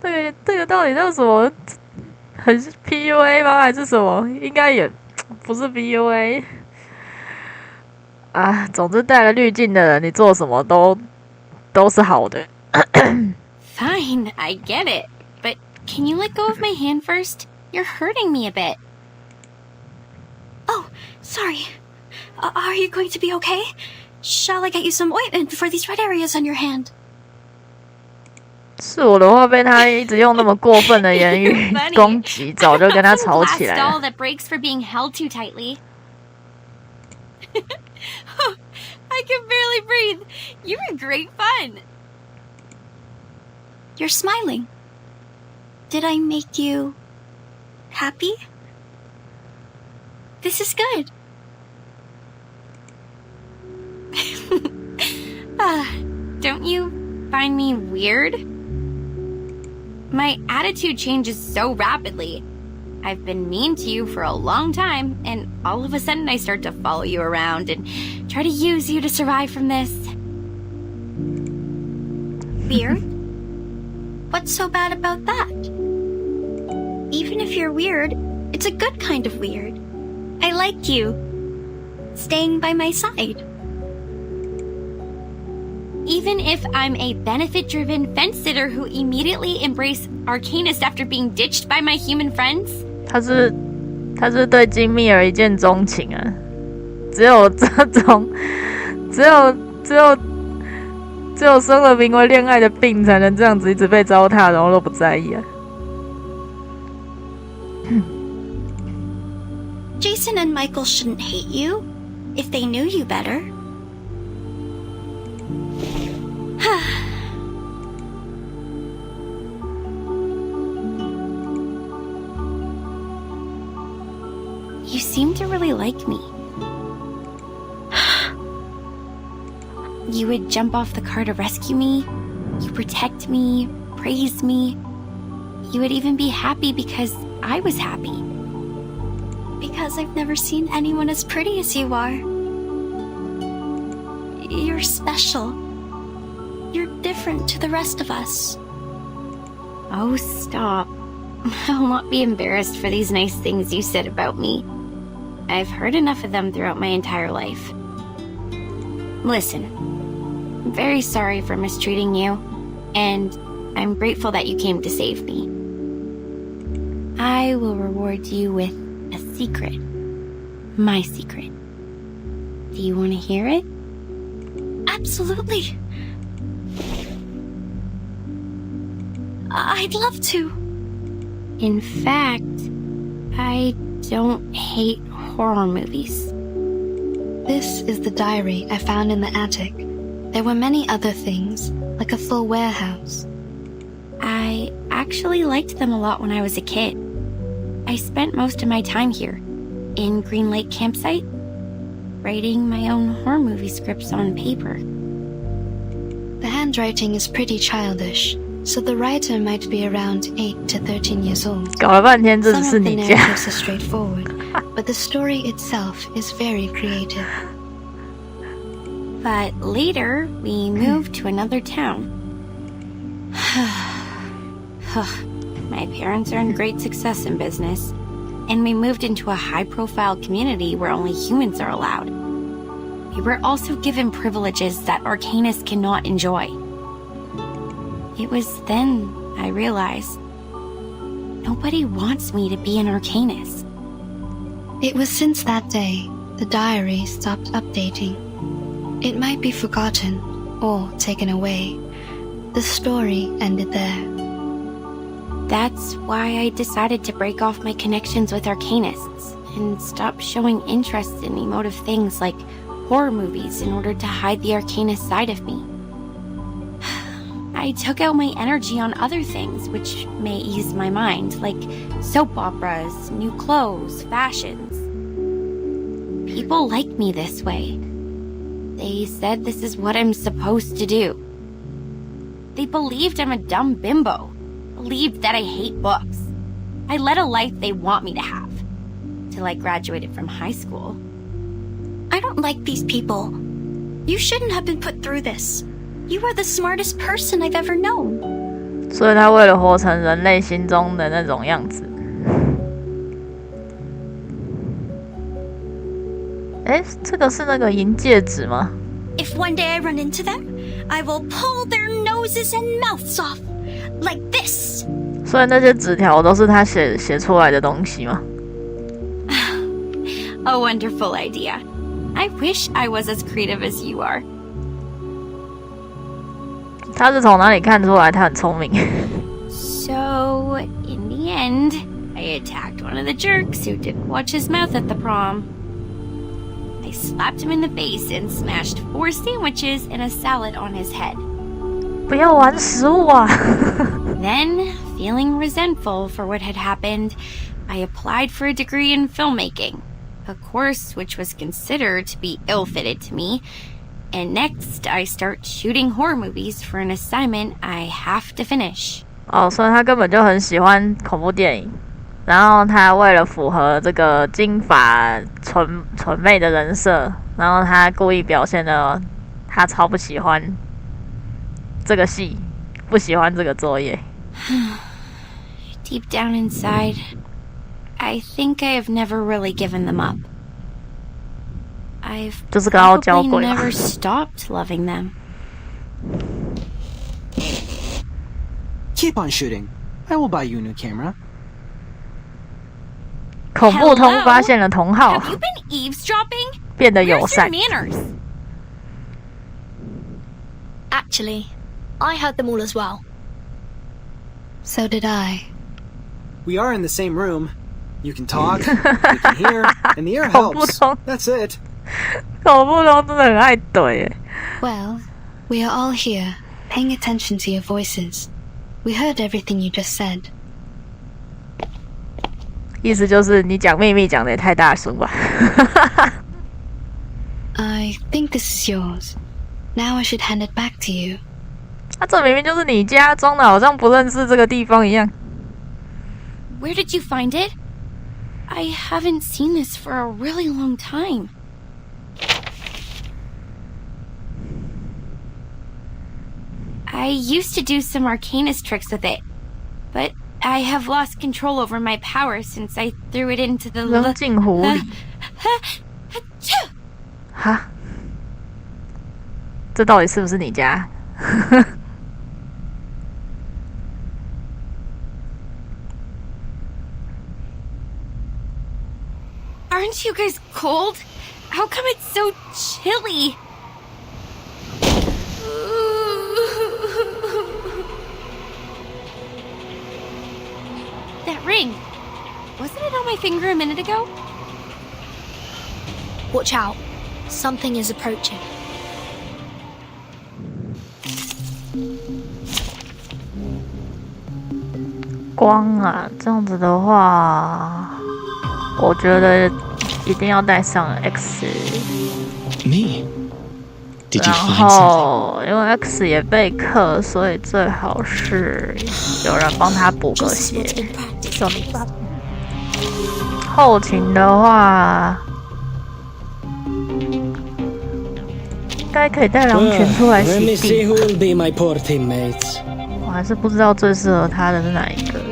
这个到底叫什么？很 PUA 吗？还是什么？应该也不是 PUA 啊。总之带了滤镜的人，你做什么都是好的。Fine, I get it. But can you let go of my hand first? You're hurting me a bit. Oh, sorry. Are you going to be okay? Shall I get you some ointment for these red areas on your hand? 是我的话，被他一直用那么过分的言语攻击，早就跟他吵起来了。that breaks for being held too tightly. I can barely breathe. You were great fun. You're smiling. Did I make you happy? This is good. Don't you find me weird? My attitude changes so rapidly. I've been mean to you for a long time, and all of a sudden I start to follow you around and try to use you to survive from this. Weird? What's so bad about that? Even if you're weird, it's a good kind of weird. I like you. Staying by my side. Even if I'm a benefit-driven fence-sitter who immediately embraced Arcanist after being ditched by my human friends? 他是对金密尔一见钟情啊！只有这种，只有生了名为恋爱的病，才能这样子一直被糟蹋，然后都不在意啊。Jason and Michael shouldn't hate you if they knew you better. You seem to really like me. You would jump off the car to rescue me. You protect me, praise me. You would even be happy because I was happy. because I've never seen anyone as pretty as you are. You're special. You're different to the rest of us. Oh, stop. I'll not be embarrassed for these nice things you said about me. I've heard enough of them throughout my entire life. Listen, I'm very sorry for mistreating you, and I'm grateful that you came to save me. I will reward you with a secret. My secret. Do you want to hear it? Absolutely. I'd love to. In fact, I don't hate horror movies. This is the diary I found in the attic. There were many other things, like a full warehouse. I actually liked them a lot when I was a kid. I spent most of my time here, in Green Lake Campsite, writing my own horror movie scripts on paper. The handwriting is pretty childish, so the writer might be around 8 to 13 years old. 搞了半天这只 Some 是 of the 你家。 narratives are straightforward, but the story itself is very creative. But later, we moved to another town. My parents earned great success in business, and we moved into a high-profile community where only humans are allowed. We were also given privileges that Arcanists cannot enjoy. It was then I realized nobody wants me to be an Arcanist. It was since that day the diary stopped updating. It might be forgotten or taken away. The story ended there. That's why I decided to break off my connections with Arcanists and stop showing interest in emotive things like horror movies in order to hide the Arcanist side of me. I took out my energy on other things which may ease my mind, like soap operas, new clothes, fashions. People like me this way. They said this is what I'm supposed to do. They believed I'm a dumb bimbo. Believed that I hate books. I led a life they want me to have. Till I graduated from high school. I don't like these people. You shouldn't have been put through this. You are the smartest person I've ever known. 所以他为了活成人类心中的那种样子。诶，这个是那个银戒指吗？ If one day I run into them, I will pull their noses and mouths off. Like this. 所以那些纸条都是他写出来的东西吗？ A wonderful idea. I wish I was as creative as you are. 他是从哪里看出来他很聪明？ So, in the end, I attacked one of the jerks who didn't watch his mouth at the prom. I slapped him in the face and smashed 4 sandwiches and a salad on his head. 不要玩食物啊！ Then, feeling resentful for what had happened, I applied for a degree in filmmaking, a course which was considered to be ill-fitted to me. And next, I start shooting horror movies for an assignment I have to finish. 哦，所以他根本就很喜欢恐怖电影，然后他为了符合这个金发纯妹的人设，然后他故意表现的他超不喜欢这个戏，不喜欢这个作业。Deep down inside, I think I have never really given them up. I've probably never stopped loving them. Keep on shooting. I will buy you a new camera. 恐怖通发现了同号， Have you been eavesdropping? 变得友善。 Where's your manners? Actually, I heard them all as well. So did I. We are in the same room. You can talk, you can hear, and the air helps. That's it. 恐怖通真的很爱怼耶。 Well, we are all here, paying attention to your voices. We heard everything you just said. 意思就是你讲秘密讲的也太大声吧。I think this is yours. Now I should hand it back to you. 这明明就是你家，装的好像不认识这个地方一样。 Where did you find it? I haven't seen this for a really long time. I used to do some arcanist tricks with it, but I have lost control over my power since I threw it into the 扔进湖里。哈，这到底是不是你家？Aren't you guys cold? How come it's so chilly? That ring. Wasn't it on my finger a minute ago? Watch out. Something is approaching. 光啊，这样子的话，我觉得一定要带上 X。 Me? Did you 然 find something? 后因为 X 也被克，所以最好是有人帮他补个血。后勤的话，应该可以带狼群出来 Let me 洗 see 地 who。will be my poor teammates. 我还是不知道最适合他的是哪一个嘞。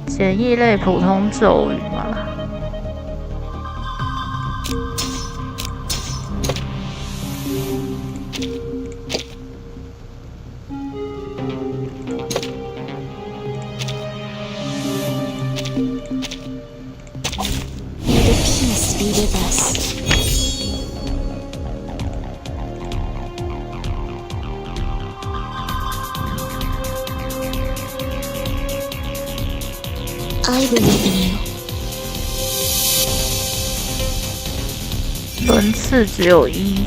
简易类普通咒语嘛。May the peace be with us. I believe in you. 轮次只有1，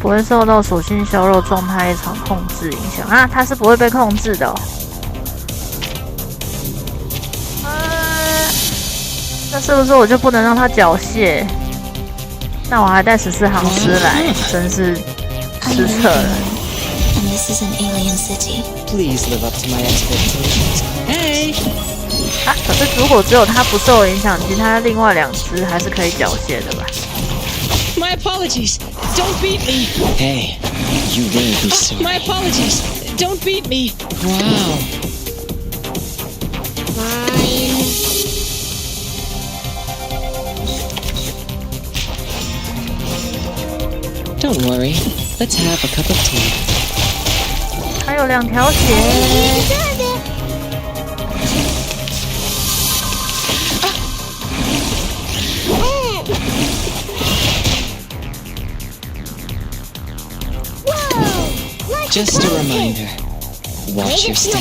不会受到属性削弱状态异常控制影响啊，它是不会被控制的哦。那是不是我就不能让它缴械？那我还带14行诗来，真是失策了。And this is an alien city. Please live up to my expectations. Hey! 啊，可是如果只有它不受影响，其他另外2只还是可以缴械的吧？ My apologies! Don't beat me! Hey, you will be sorry. My apologies! Don't beat me! Wow. Don't worry. Let's have a cup of tea. 还有2条血。Just a reminder. Watch your steps. No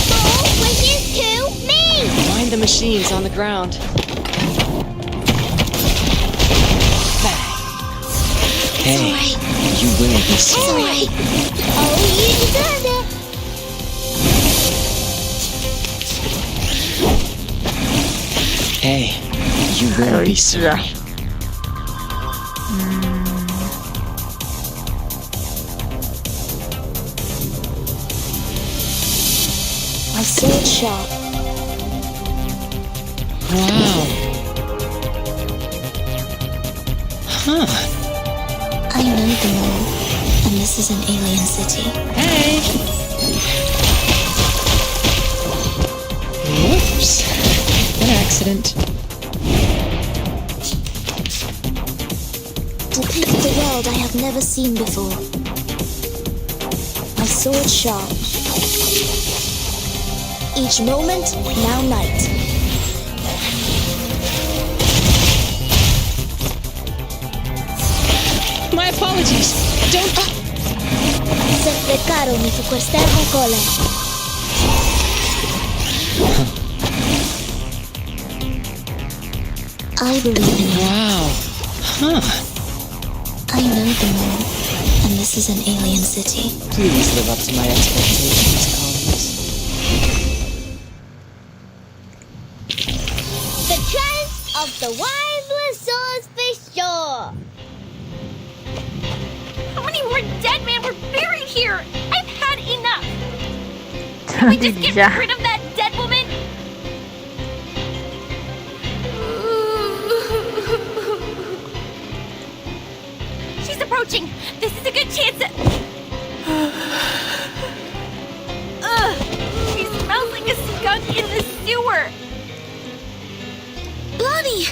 more wishes to me! Mind the machines on the ground. Hey, you will be sorry. Alright. Oh, you deserve it! Hey, you will be sorry. My sword sharp. Wow. Huh. I know the moon, and this is an alien city. Hey. Whoops. An accident. Depict the world I have never seen before. My sword sharp. Each moment, now night. My apologies! Don't... Se frecarono su quest'ermo cole. I believe in you. Wow. Huh. I know the moon, and this is an alien city. Please live up to my expectations, colleagues. The trance of the wise swords for sure. How many more Can we 地 just 底 get 下。 rid of that dead woman? She's approaching. This is a good chance to... Ugh, she smells like a skunk in the sewer. Blondie!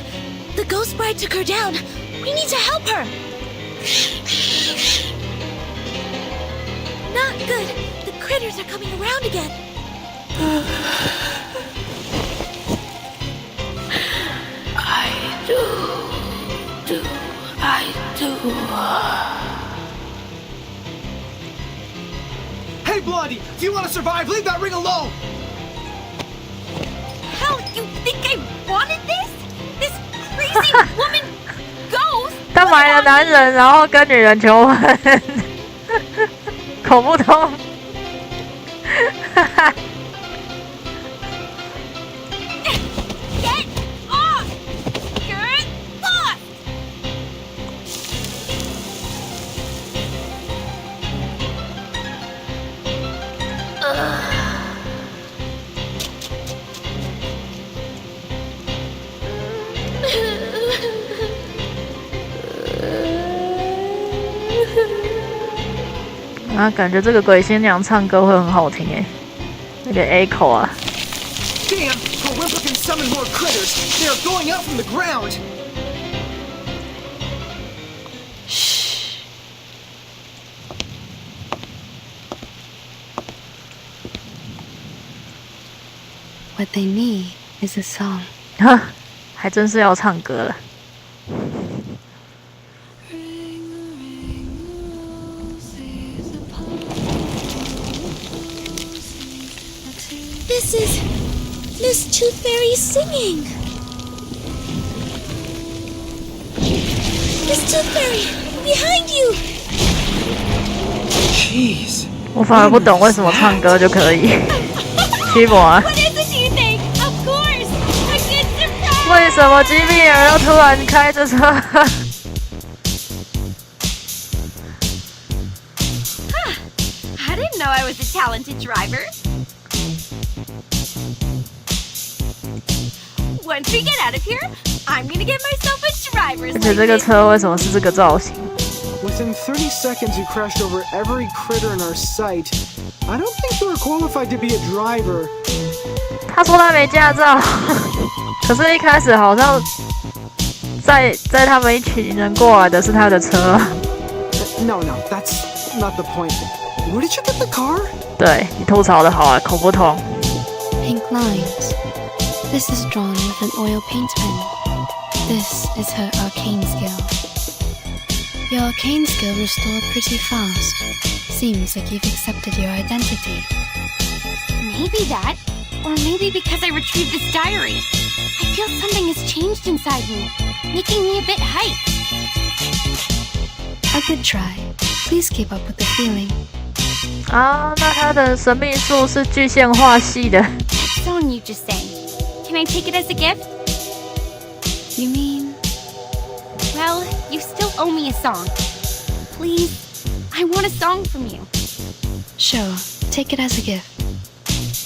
The ghost bride took her down. We need to help her. Not good. The critters are coming around again. Hey, Blondie! If you want to survive, leave that ring alone! Hell, you think I wanted this? This crazy woman ghost? 他买了男人，然后跟女人求婚，恐怖通。Get off! Get off! ”啊，感觉这个鬼新娘唱歌会很好听诶，那个 echo 啊。Damn! Her whimper can summon more critters! They are going out from the ground! What they need is a song. 哈，还真是要唱歌了。This is Miss Tooth Fairy singing. Miss Tooth Fairy, behind you. Jeez. 我反而不懂为什么唱歌就可以。驱魔啊！ What is it, do you think? Of course! A good surprise! 为什么吉米尔要突然开着车？ I didn't know I was a talented driver. Once we get out of here, I'm gonna get myself a driver's 而且这个 license. 车为什么是这个造型？ Within 30 seconds, you crashed over every critter in our sight. I don't think you are qualified to be a driver. 他说他没驾照，可是一开始好像在他们一群人过来的是他的车。No, that's not the point. Where did you get the car? 对你吐槽的好啊，口不通。 Pink lines. This is drawn with an oil paint pen. This is her arcane skill. Your arcane skill restored pretty fast. Seems like you've accepted your identity. Maybe that, or maybe because I retrieved this diary. I feel something has changed inside me, making me a bit hyped. A good try. Please keep up with the feeling. 啊，那他的神秘术是具象化系的。 That song you just sang. Can I take it as a gift? You mean? Well, you still owe me a song. Please, I want a song from you. Sure, take it as a gift.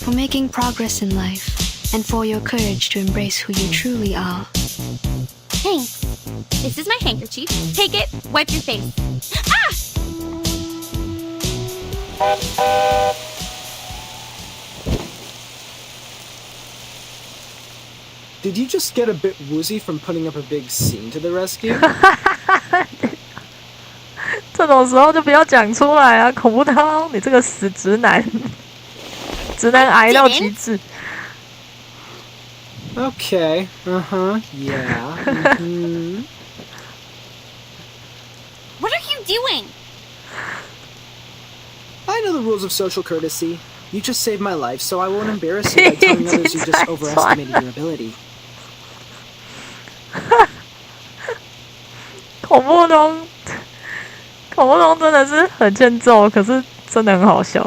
For making progress in life, and for your courage to embrace who you truly are. Thanks. This is my handkerchief. Take it, wipe your face. Ah! Did you just get a bit woozy from putting up a big scene to the rescue? 这种时候就不要讲出来啊，恐怖汤，你这个死直男，直男癌到极致。 Okay, yeah. What are you doing? I know the rules of social courtesy. You just saved my life, so I won't embarrass you by telling others you just overestimated your ability. 恐怖通真的是很欠揍，可是真的很好笑。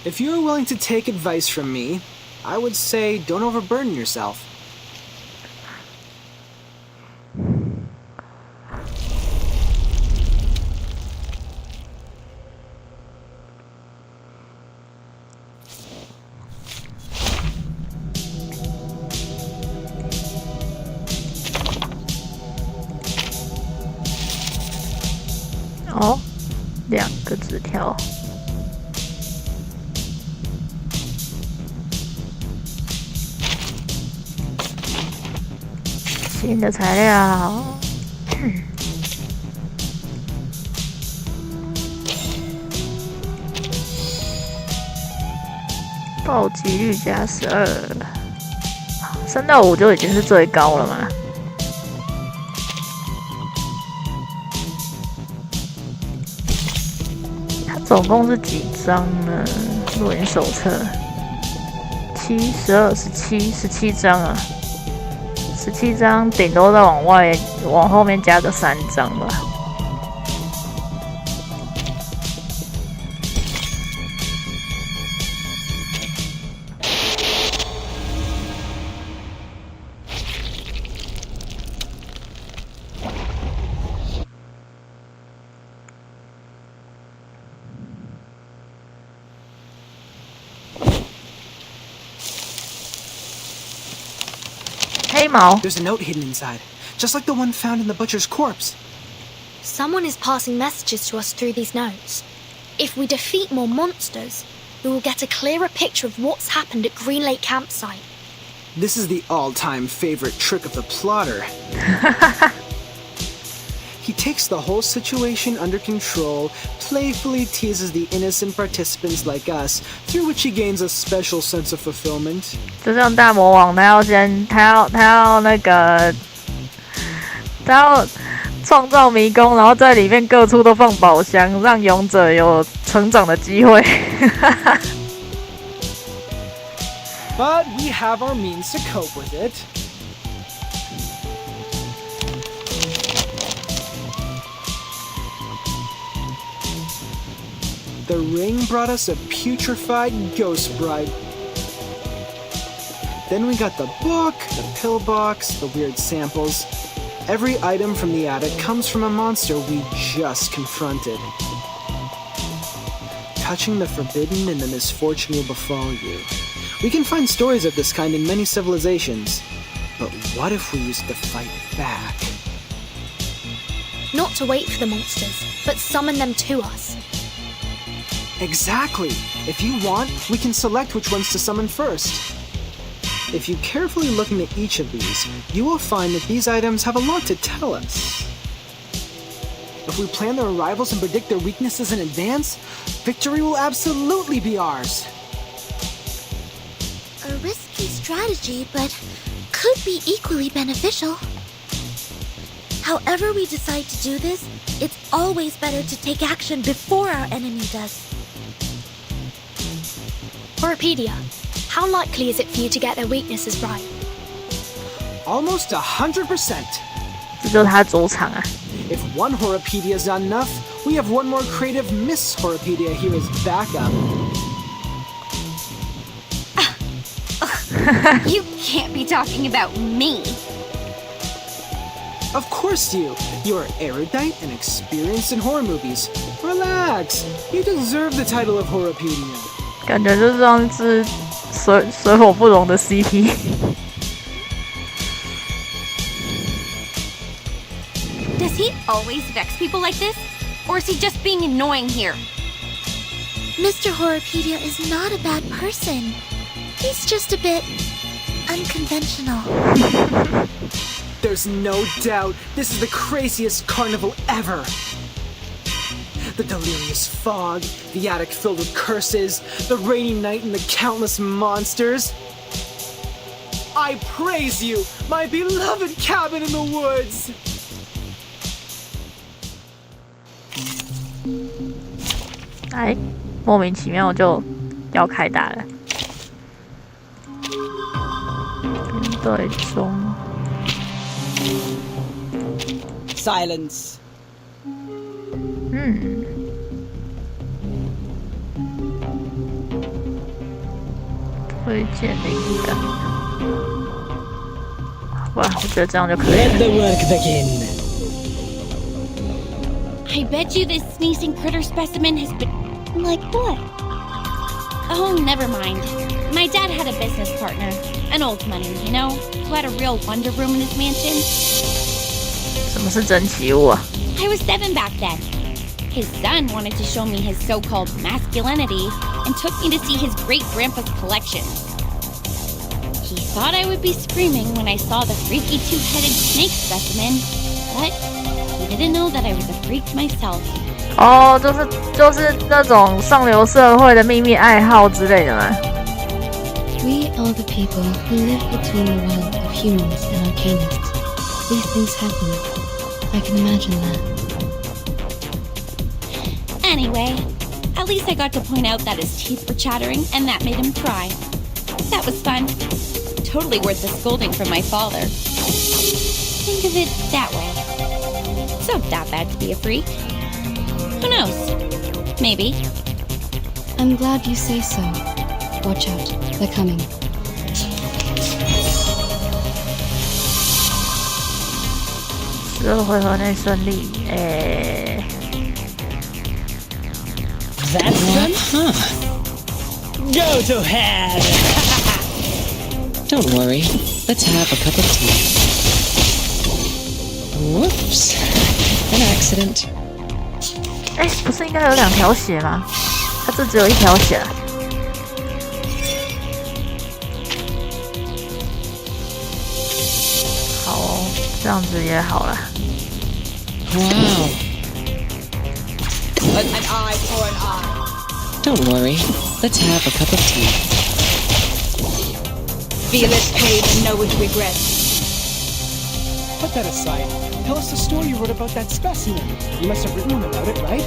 If you are willing to take advice from me, I would say don't overburden yourself. 哦，2个纸条。新的材料。暴击率加12，3到5就已经是最高了嘛。它总共是几张呢？录影手册7、12、17张啊，17张顶多再往后面加个3张吧。黑毛。 There's a note hidden inside, just like the one found in the butcher's corpse. Someone is passing messages to us through these notes. If we defeat more monsters, we will get a clearer picture of what's happened at Green Lake Campsite. This is the all-time favorite trick of the plotter. He takes the whole situation under control, playfully teases the innocent participants like us, through which he gains a special sense of fulfillment. 就像大魔王，他要创造迷宫，然后在里面各处都放宝箱，让勇者有成长的机会。But we have our means to cope with it. The ring brought us a putrefied ghost bride. Then we got the book, the pill box, the weird samples. Every item from the attic comes from a monster we just confronted. Touching the forbidden and the misfortune will befall you. We can find stories of this kind in many civilizations. But what if we used to fight back? Not to wait for the monsters, but summon them to us. Exactly! If you want, we can select which ones to summon first. If you carefully look into each of these, you will find that these items have a lot to tell us. If we plan their arrivals and predict their weaknesses in advance, victory will absolutely be ours. A risky strategy, but could be equally beneficial. However we decide to do this, it's always better to take action before our enemy does. Horopedia, how likely is it for you to get their weaknesses right? Almost 100%. 这就是他主场啊。 If one Horopedia is not enough, we have one more creative Miss Horopedia here as backup. You can't be talking about me. Of course you. You are erudite and experienced in horror movies. Relax. You deserve the title of Horopedia. 感觉就像是水火不容的 CP。 Does he always vex people like this? Or is he just being annoying here? Mr. Horopedia is not a bad person. He's just a bit unconventional. There's no doubt this is the craziest carnival ever. The delirious fog, the attic filled with curses, the rainy night and the countless monsters. I praise you, my beloved cabin in the woods! 哎，莫名其妙就要开打了。对中。 Silence. 推荐灵感。好吧，我觉得这样就可以 Let 了。 the work begin. I bet you this sneezing critter specimen has been... Like what? Oh, never mind. My dad had a business partner. An old money, you know? Who had a real wonder room in his mansion. 什么是珍奇物啊？ I was 7 back then. His son wanted to show me his so-called masculinity and took me to see his great-grandpa's collections. He thought I would be screaming when I saw the freaky two-headed snake specimen, but he didn't know that I was a freak myself. 哦，就是那种上流社会的秘密爱好之类的嘛。We are the people who live between the world of humans and arcanists. These things happen. I can imagine that. Anyway, at least I got to point out that his teeth were chattering and that made him cry. That was fun. Totally worth the scolding from my father. Think of it that way. It's not that bad to be a freak. Who knows? Maybe. I'm glad you say so. Watch out, they're coming.12回合内顺利，That's done? Huh. Go to hell! Don't worry. Let's have a cup of tea. Whoops. An accident. 不是应该有2条血吗？它这只有1条血啊。好哦，这样子也好了。Wow. An eye for an eye. Don't worry. Let's have a cup of tea. Feel its pain and know its regret. Put that aside. Tell us the story you wrote about that specimen. You must have written one about it, right?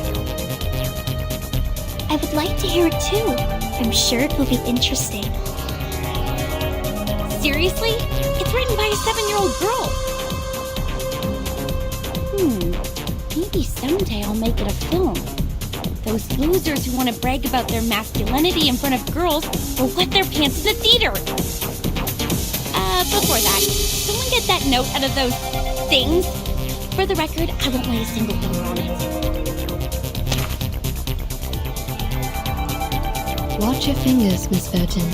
I would like to hear it too. I'm sure it will be interesting. Seriously? It's written by a 7-year-old girl. Maybe someday I'll make it a film. Those losers who want to brag about their masculinity in front of girls will wet their pants in the theater. Before that, someone get that note out of those things. For the record, I won't lay a single finger on it. Watch your fingers, Miss Burton.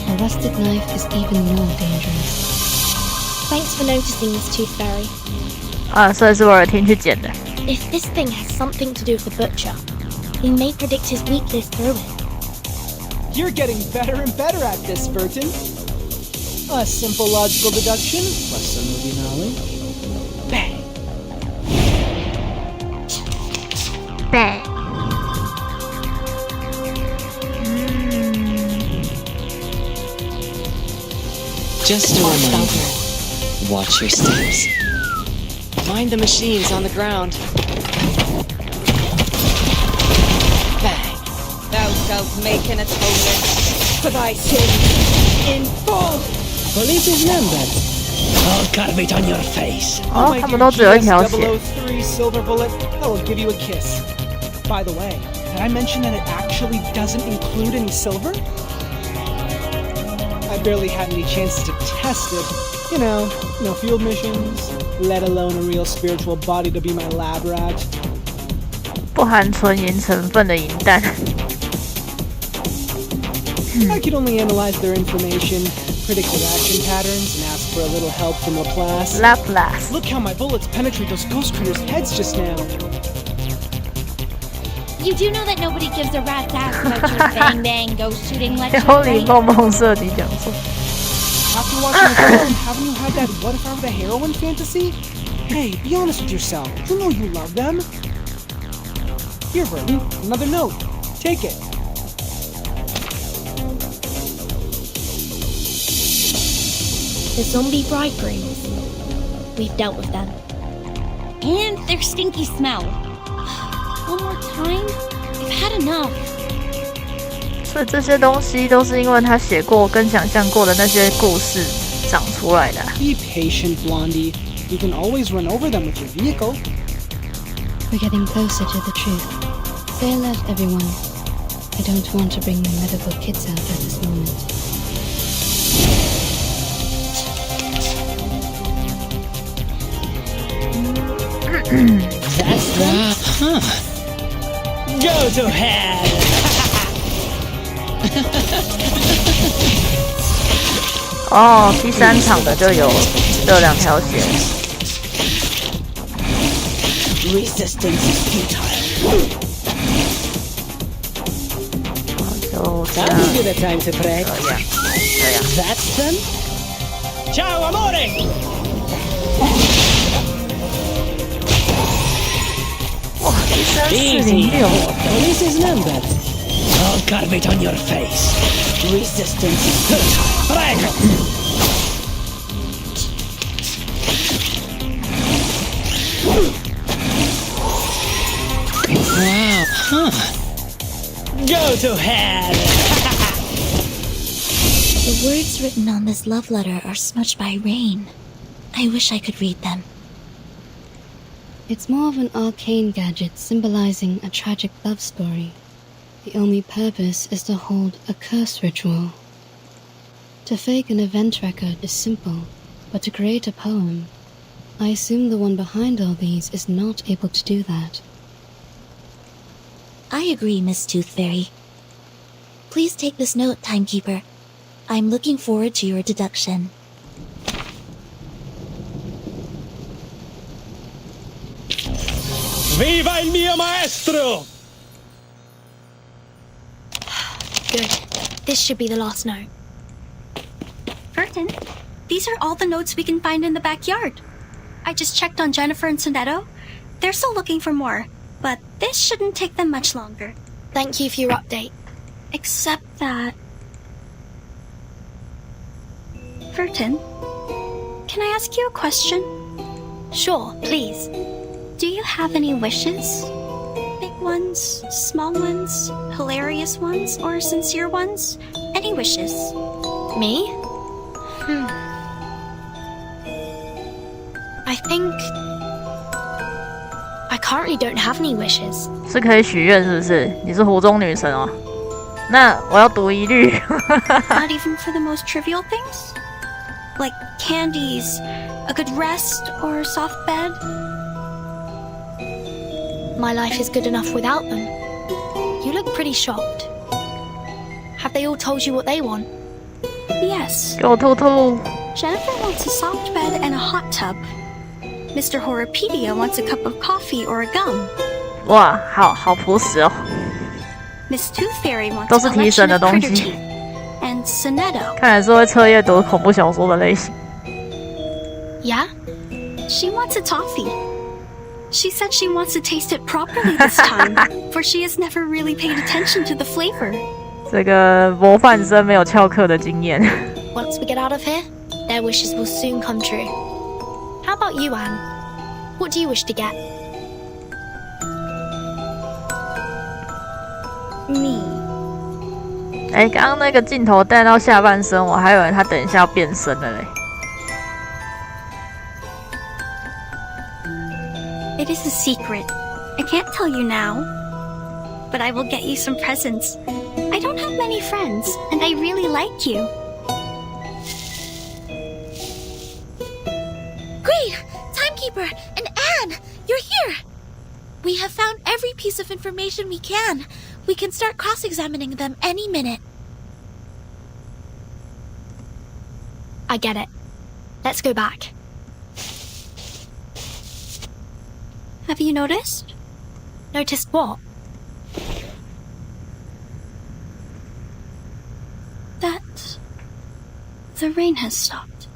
A rusted knife is even more dangerous. Thanks for noticing, Miss Tooth Fairy. 啊，所以是我耳听去捡的。 If this thing has something to do with the butcher, we may predict his weakness through it. You're getting better and better at this, Burton. A simple logical deduction plus some movie knowledge. Bang! Bang! Just a reminder. Watch your steps. Mind the machines on the ground. Bang. Thou shalt make an atonement for thy sin in full. Police is numbered. I'll carve it on your face. 哦，他们都只有1条血。 003 silver bullet, I will give you a kiss. By the way, did I mention that it actually doesn't include any silver? I barely had any chances to test it. You know, no field missions, let alone a real spiritual body to be my lab rat. 不含纯银成分的银弹。I could only analyze their information, predict their action patterns, and ask for a little help from Laplace. Laplace. Look how my bullets penetrate those ghost critters' heads just now. You do know that nobody gives a rat's ass about your bang bang ghost shooting lecture, 有理 right? 梦梦设计讲座。 After watching the film, haven't you had that what if I were the heroine fantasy? Hey, be honest with yourself. You know you love them. Here, Burton, another note. Take it. The zombie bridegrooms. We've dealt with them. And their stinky smell. One more time? I've had enough. 所以这些东西都是因为他写过跟想象过的那些故事长出来的。 Be patient, Blondie. You can always run over them with your vehicle. We're getting closer to the truth. Say alert, everyone. I don't want to bring the medical kids out at this moment. That's right. Huh. Go to hell! 哦，第3场的就有2条血。 Resistance is futile. 就这 I'll 样 give you the time to pray. 这样。 That's done. Ciao, amore! 哇，13406 This is numbered. I'll carve it on your face. Resistance. Prego! Wow, huh? Go to hell! The words written on this love letter are smudged by rain. I wish I could read them. It's more of an arcane gadget symbolizing a tragic love story. The only purpose is to hold a curse ritual. To fake an event record is simple, but to create a poem, I assume the one behind all these is not able to do that. I agree, Miss Tooth Fairy. Please take this note, Timekeeper. I'm looking forward to your deduction. Viva il mio maestro! Good. This should be the last note. Burton, these are all the notes we can find in the backyard. I just checked on Jennifer and Sonetto. They're still looking for more, but this shouldn't take them much longer. Thank you for your update. Except that... Burton, can I ask you a question? Sure, please. Do you have any wishes? Big ones, small ones, hilarious ones, or sincere ones? Any wishes? Me? I think... I currently don't have any wishes. 是可以许愿是不是？你是湖中女神哦。那我要读一律。Not even for the most trivial things? Like candies, a good rest, or a soft bed? My life is good enough without them. You look pretty shocked. Have they all told you what they want? Yes. 给我吐吐。 Jennifer wants a soft bed and a hot tub. Mr. Horripedia wants a cup of coffee or a gum. 哇，好朴实哦。 Miss Tooth Fairy wants 都 a 是提神 collection 的 of 东 critter 西。 teeth. And Sonetto. 看来是会彻夜读恐怖小说的类型。 Yeah? She wants a toffee. She said she wants to taste it properly this time, for she has never really paid attention to the flavor. 这个模范生没有翘课的经验。 Once we get out of here, their wishes will soon come true. How about you, Anne? What do you wish to get? Me. 哎，刚刚那个镜头带到下半身，我还以为他等一下要变身了嘞。 It is a secret. I can't tell you now. But I will get you some presents. I don't have many friends, and I really like you. Great! Timekeeper and Anne! You're here! We have found every piece of information we can. We can start cross-examining them any minute. I get it. Let's go back. Have you noticed? Noticed what? That the rain has stopped.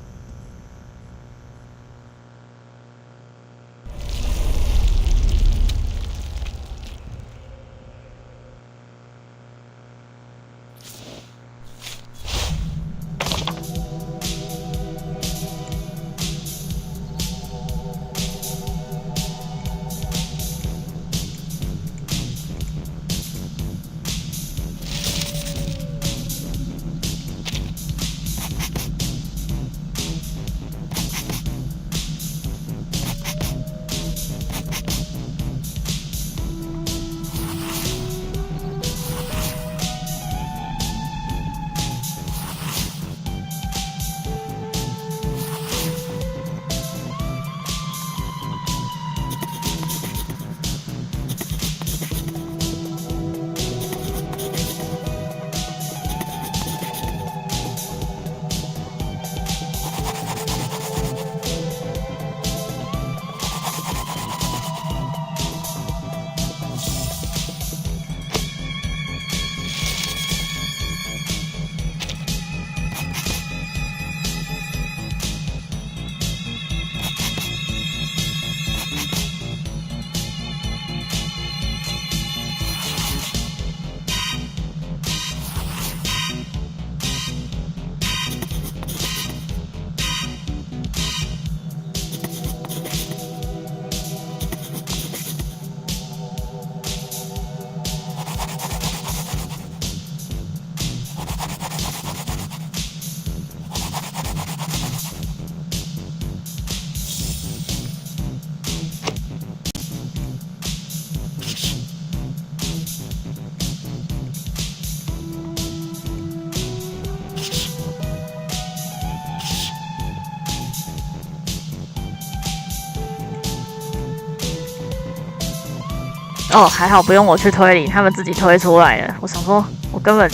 哦，还好不用我去推理，他们自己推出来了。我想说，我根本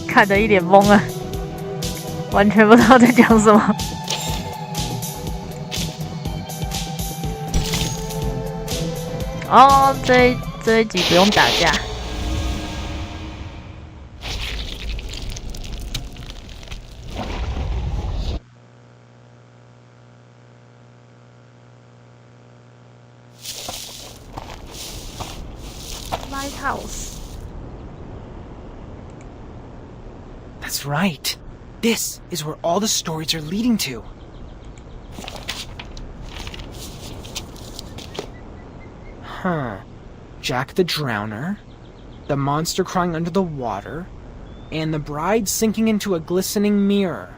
看得一脸懵啊，完全不知道在讲什么。哦，这一集不用打架。Lighthouse. That's right. This is where all the stories are leading to. Huh. Jack the Drowner, the monster crying under the water, and the bride sinking into a glistening mirror.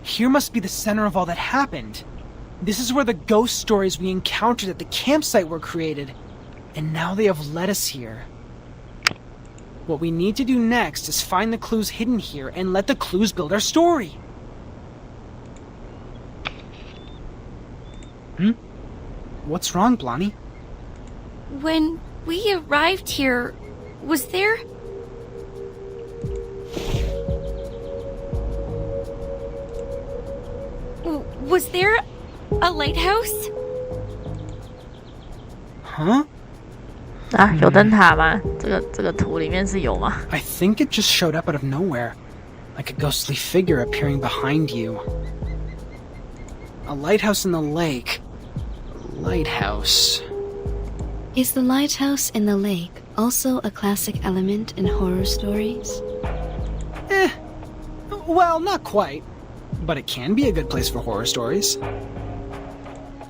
Here must be the center of all that happened. This is where the ghost stories we encountered at the campsite were created, and now they have led us here. What we need to do next is find the clues hidden here and let the clues build our story. What's wrong, Blondie? When we arrived here, was there... Was there a lighthouse? Huh? 啊，有灯塔吗？这个图里面是有吗？ I think it just showed up out of nowhere, like a ghostly figure appearing behind you. A lighthouse in the lake. Lighthouse. Is the lighthouse in the lake also a classic element in horror stories? Well, not quite. But it can be a good place for horror stories.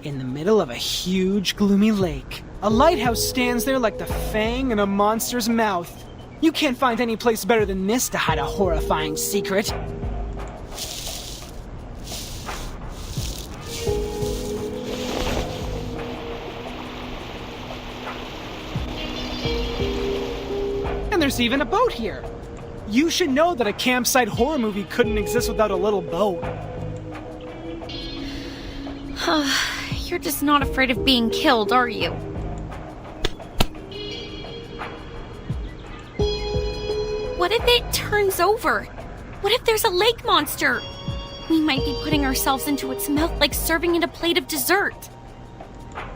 In the middle of a huge, gloomy lake, a lighthouse stands there like the fang in a monster's mouth. You can't find any place better than this to hide a horrifying secret. And there's even a boat here. You should know that a campsite horror movie couldn't exist without a little boat. You're just not afraid of being killed, are you? What if it turns over? What if there's a lake monster? We might be putting ourselves into its mouth like serving it a plate of dessert.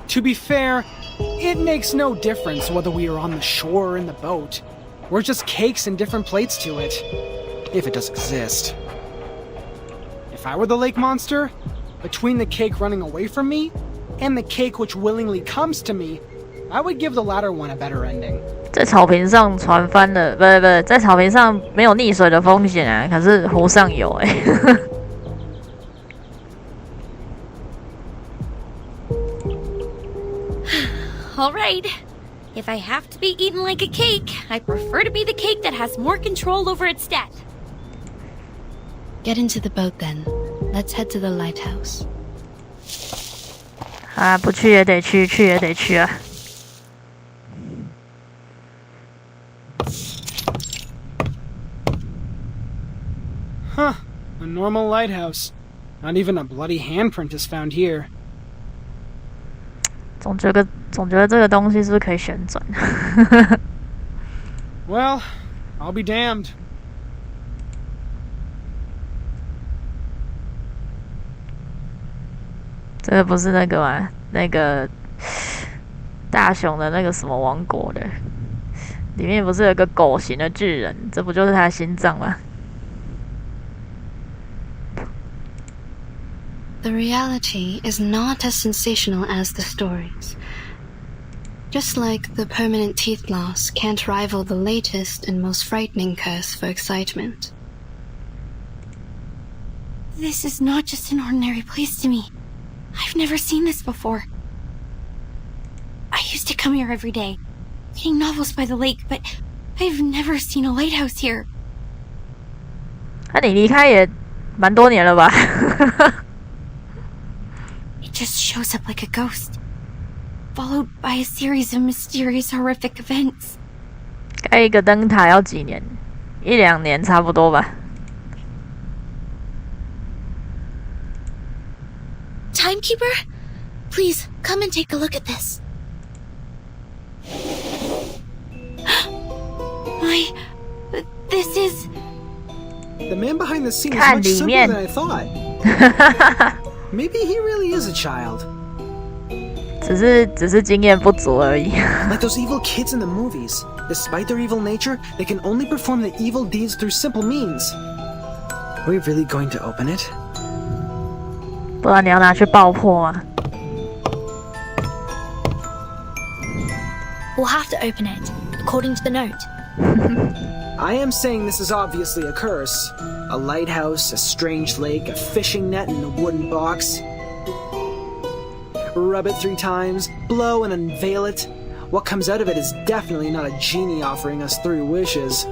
To be fair, it makes no difference whether we are on the shore or in the boat. We're just cakes and different plates to it. If it does exist. If I were the lake monster, between the cake running away from me and the cake which willingly comes to me, I would give the latter one a better ending. 在草坪上船翻了，不，在草坪上没有溺水的风险啊，可是湖上有哎。All right. If I have to be eaten like a cake, I prefer to be the cake that has more control over its death. Get into the boat then. Let's head to the lighthouse. 啊，不去也得去，去也得去啊。Huh. A normal lighthouse. Not even a bloody handprint is found here. 总觉得这个东西是不是可以旋转？ Well, I'll be damned. 这个不是那个吗？那个大雄的那个什么王国的，里面不是有个狗形的巨人？这不就是他的心脏吗？ The reality is not as sensational as the stories. Just like the permanent teeth loss can't rival the latest and most frightening curse for excitement. This is not just an ordinary place to me. I've never seen this before. I used to come here every day, reading novels by the lake, but I've never seen a lighthouse here. 那你离开也蛮多年了吧？ It just shows up like a ghost, followed by a series of mysterious, horrific events. 盖一个灯塔要几年？1-2年差不多吧。 Timekeeper? Please, come and take a look at this. This is... The man behind the scene is much simpler than I thought. Maybe he really is a child. 只是经验不足而已。Like those evil kids in the movies. Despite their evil nature, they can only perform the evil deeds through simple means. Are we really going to open it? 不然你要拿去爆破吗？ We'll have to open it, according to the note. I am saying this is obviously a curse. A lighthouse, a strange lake, a fishing net, and a wooden box. Rub it 3 times, blow and unveil it. What comes out of it is definitely not a genie offering us 3 wishes.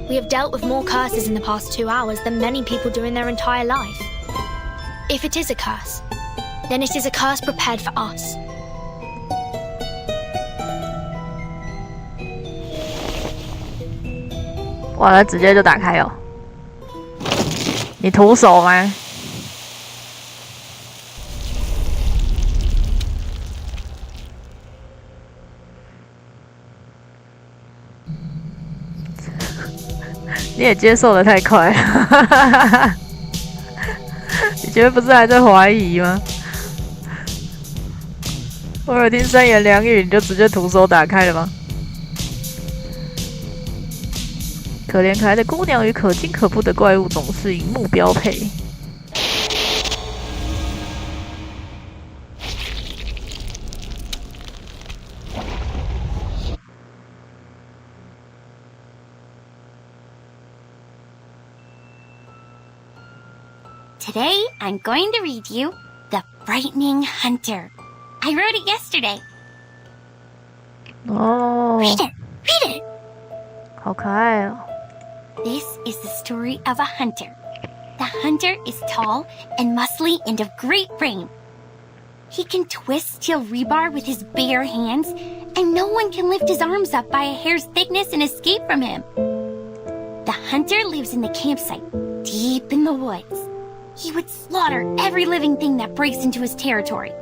We have dealt with more curses in the past 2 hours than many people do in their entire life. If it is a curse, then it is a curse prepared for us. 哇，那直接就打开哦！你徒手吗？你也接受的太快了，你前面不是还在怀疑吗？我有听三言两语，你就直接徒手打开了吗？可怜可爱的姑娘与可惊可怖的怪物总是荧幕标配。Today, I'm going to read you The Frightening Hunter. I wrote it yesterday. Oh. Read it! Read it! 好可爱哦。This is the story of a hunter. The hunter is tall and muscly and of great frame. He can twist steel rebar with his bare hands, and no one can lift his arms up by a hair's thickness and escape from him. The hunter lives in the campsite, deep in the woods. He would slaughter every living thing that breaks into his territory.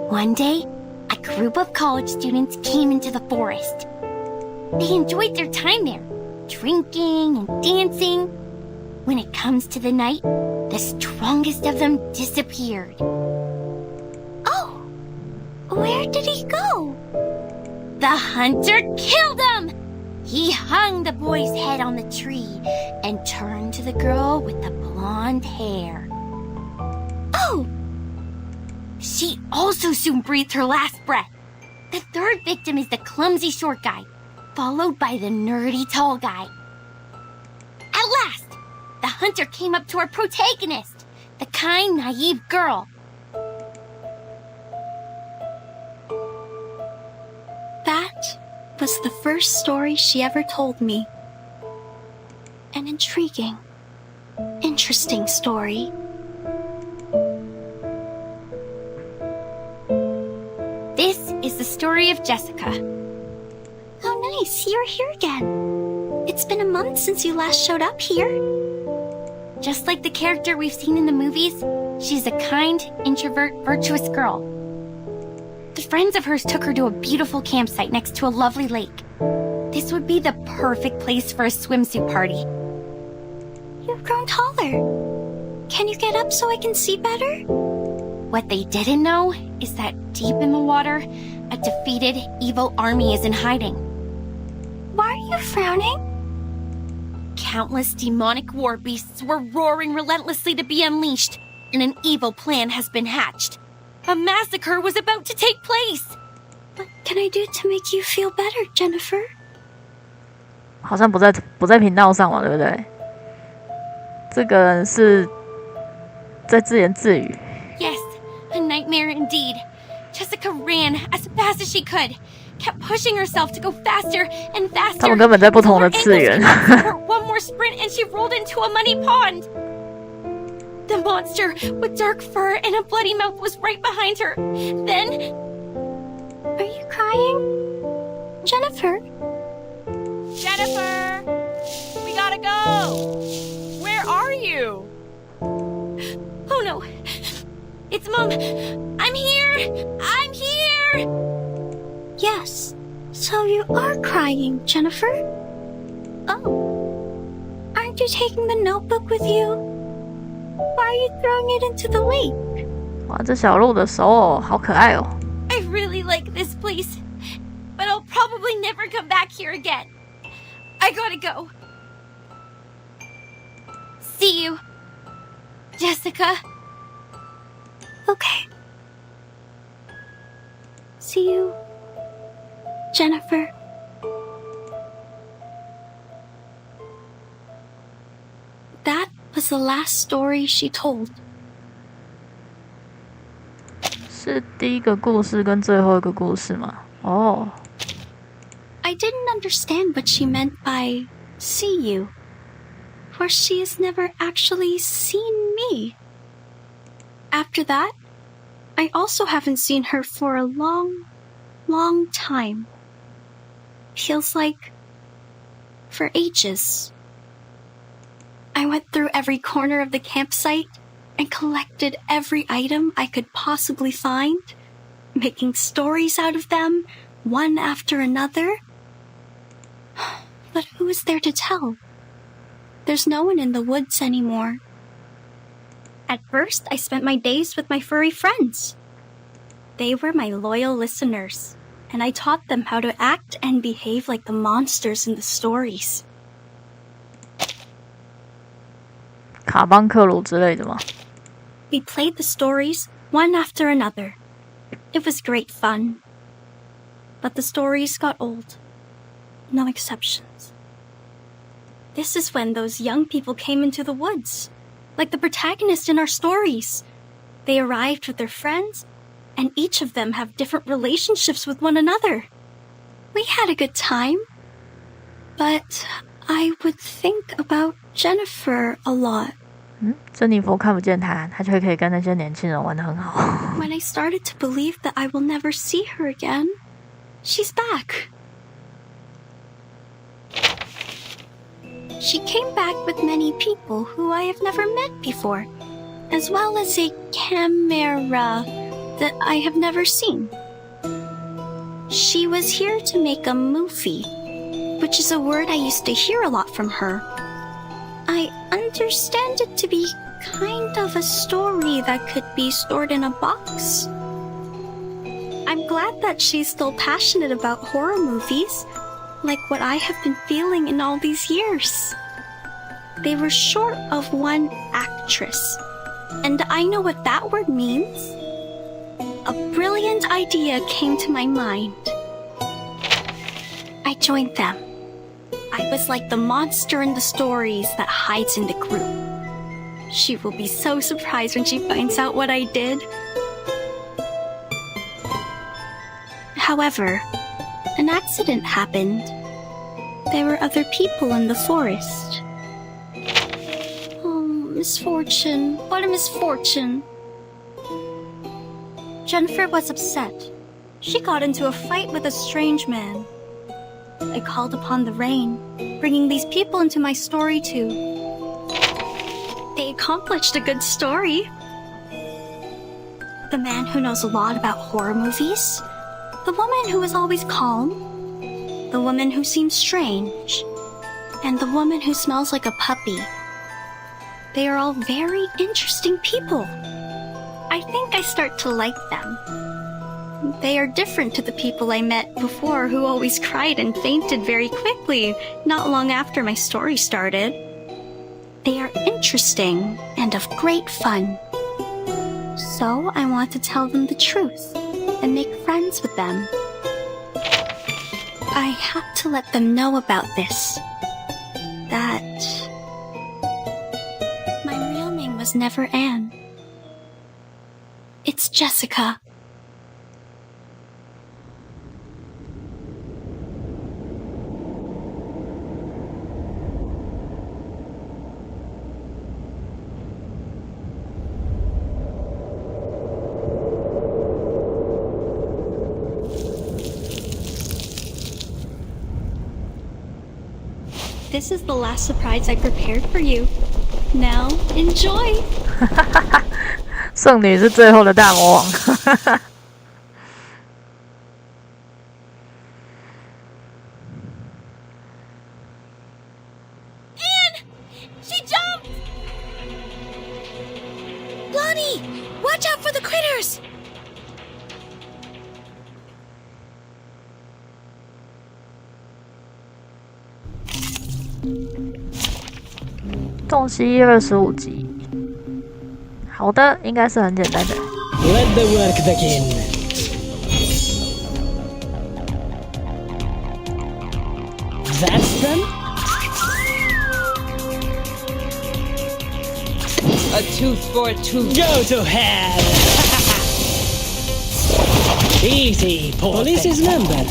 One day, a group of college students came into the forest. They enjoyed their time there, drinking and dancing. When it comes to the night, the strongest of them disappeared. Oh! Where did he go? The hunter killed him! He hung the boy's head on the tree and turned to the girl with the blonde hair. Oh! She also soon breathed her last breath. The third victim is the clumsy short guy, followed by the nerdy tall guy. At last, the hunter came up to our protagonist, the kind, naive girl. That was the first story she ever told me. An intriguing, interesting story. This is the story of Jessica. Oh, nice. You're here again. It's been a month since you last showed up here. Just like the character we've seen in the movies, she's a kind, introvert, virtuous girl. The friends of hers took her to a beautiful campsite next to a lovely lake. This would be the perfect place for a swimsuit party. You've grown taller. Can you get up so I can see better? What they didn't know is that deep in the water, a defeated, evil army is in hiding. Why are you frowning? Countless demonic war beasts were roaring relentlessly to be unleashed, and an evil plan has been hatched. A massacre was about to take place. What can I do to make you feel better, Jennifer? 好像不在频道上嘛，对不对？这个人是在自言自语。Yes, a nightmare indeed. Jessica ran as fast as she could, kept pushing herself to go faster and faster. 他们根本在不同的次元。One more sprint and she rolled into a muddy pond. The monster with dark fur and a bloody mouth was right behind her. Then... Are you crying? Jennifer? Jennifer! We gotta go! Where are you? Oh no! It's Mom! I'm here! I'm here! Yes, so you are crying, Jennifer? Oh, aren't you taking the notebook with you? Why are you throwing it into the lake? 哇，这小鹿的手偶好可爱哦。I really like this place, but I'll probably never come back here again. I gotta go. See you, Jessica. Okay. See you, Jennifer. That was the last story she told. 是第一个故事跟最后一个故事吗？哦。I didn't understand what she meant by see you, for she has never actually seen me. After that, I also haven't seen her for a long, long time. Feels like for ages. I went through every corner of the campsite and collected every item I could possibly find, making stories out of them, one after another. But who is there to tell? There's no one in the woods anymore. At first, I spent my days with my furry friends. They were my loyal listeners, and I taught them how to act and behave like the monsters in the stories. 卡邦克鲁之类的吗？ We played the stories one after another. It was great fun. But the stories got old. No exceptions. This is when those young people came into the woods, like the protagonist in our stories. They arrived with their friends, and each of them have different relationships with one another. We had a good time, but I would think about Jennifer a lot. 珍妮佛看不见他，他却可以跟那些年轻人玩得很好。When I started to believe that I will never see her again, she's back. She came back with many people who I have never met before, as well as a camera that I have never seen. She was here to make a movie, which is a word I used to hear a lot from her. I understand it to be kind of a story that could be stored in a box. I'm glad that she's still passionate about horror movies, like what I have been feeling in all these years. They were short of one actress, and I know what that word means. A brilliant idea came to my mind. I joined them. I was like the monster in the stories that hides in the group. She will be so surprised when she finds out what I did. However, an accident happened. There were other people in the forest. Oh, misfortune. What a misfortune. Jennifer was upset. She got into a fight with a strange man. I called upon the rain, bringing these people into my story too. They accomplished a good story. The man who knows a lot about horror movies, the woman who is always calm, the woman who seems strange, and the woman who smells like a puppy. They are all very interesting people. I think I start to like them. They are different to the people I met before who always cried and fainted very quickly, not long after my story started. They are interesting and of great fun. So I want to tell them the truth and make friends with them. I have to let them know about this. That my real name was never Anne. It's Jessica. This is the last surprise I prepared for you. Now, enjoy! 圣女是最后的大魔王。She jumped! Lonnie, watch out for the critters! 洞悉25集，好的，应该是很简单的。Let the work begin. That's them? A tooth for a tooth. Go to hell! Easy, poor Police is numbered.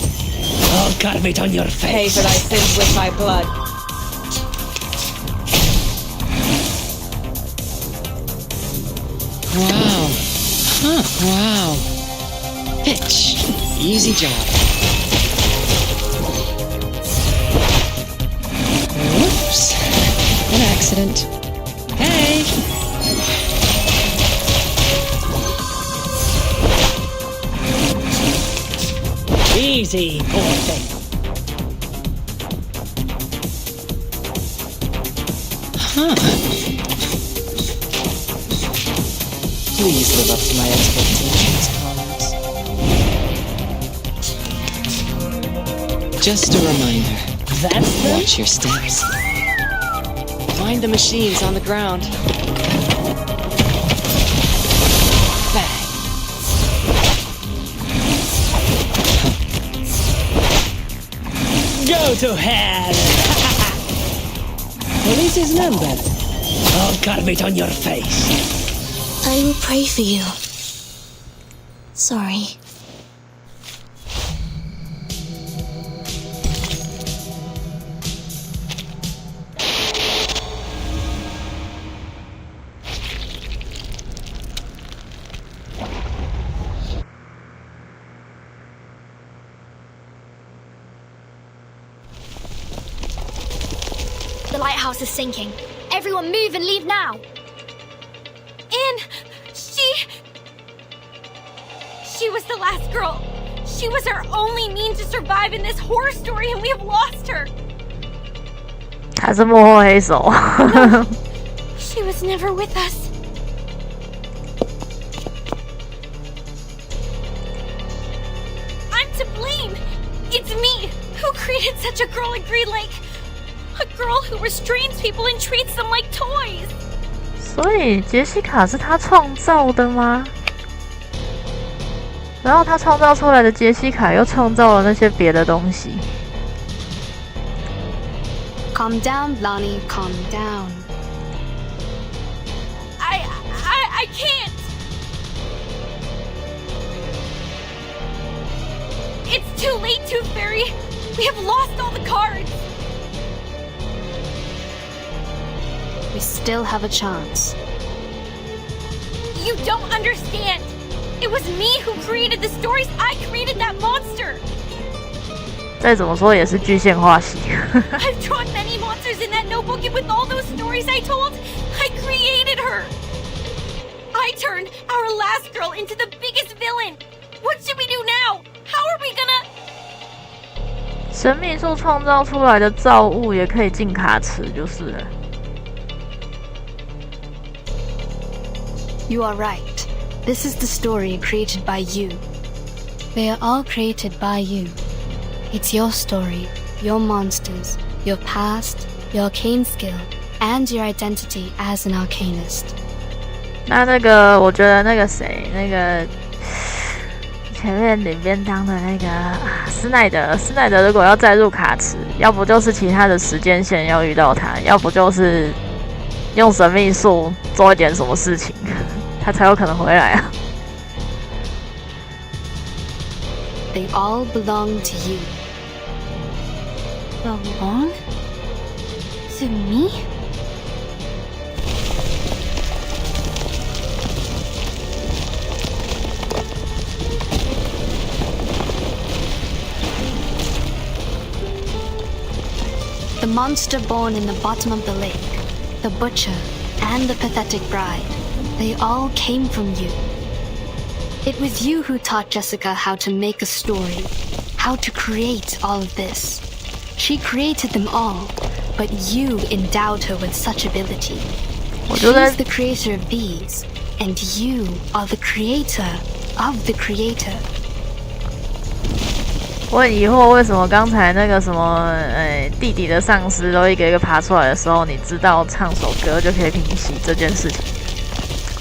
I'll carve it on your Pay face. for thy sins with my blood. Wow. Huh, wow. Pitch. Easy job. Whoops. An accident. Hey! Easy, poor thing. Huh. Please live up to my expectations, colleagues. Just a reminder. That's them? Watch your steps. Find the machines on the ground. Bang. Go to hell! Police is numbered. I'll carve it on your face. I will pray for you. Sorry. The lighthouse is sinking. Everyone move and leave now. And she was the last girl. She was our only means to survive in this horror story, and we have lost her. 他是幕后黑手。She was never with us. I'm to blame. It's me who created such a girl at Green Lake. A girl who restrains people and treats them like toys. 所以杰西卡是他创造的吗？然后他创造出来的杰西卡又创造了那些别的东西。Calm down, Lonnie, calm down. I can't. It's too late, Tooth Fairy. We have lost all the cards. We still have a chance. You don't understand. It was me who created the stories. I created that monster. 再怎么说也是具现化系。I've drawn many monsters in that notebook, and with all those stories I told, I created her. I turned our last girl into the biggest villain. What should we do now? How are we gonna... 神秘树创造出来的造物也可以进卡池，就是了。You are right. This is the story created by you. They are all created by you. It's your story, your monsters, your past, your arcane skill, and your identity as an arcanist. 那个，我觉得那个谁，那个前面领便当的那个斯奈德如果要再入卡池，要不就是其他的时间线要遇到他，要不就是用神秘术做一点什么事情，他才有可能回来啊。They all belong to you. Belong? To me? The monster born in the bottom of the lake, the butcher, and the pathetic bride. They all came from you. It was you who taught Jessica how to make a story, how to create all of this. She created them all, but you endowed her with such ability. She's the creator of these, and you are the creator of the creator. 我很疑惑，为什么刚才那个什么，弟弟的丧尸都一个一个爬出来的时候，你知道唱首歌就可以平息这件事情？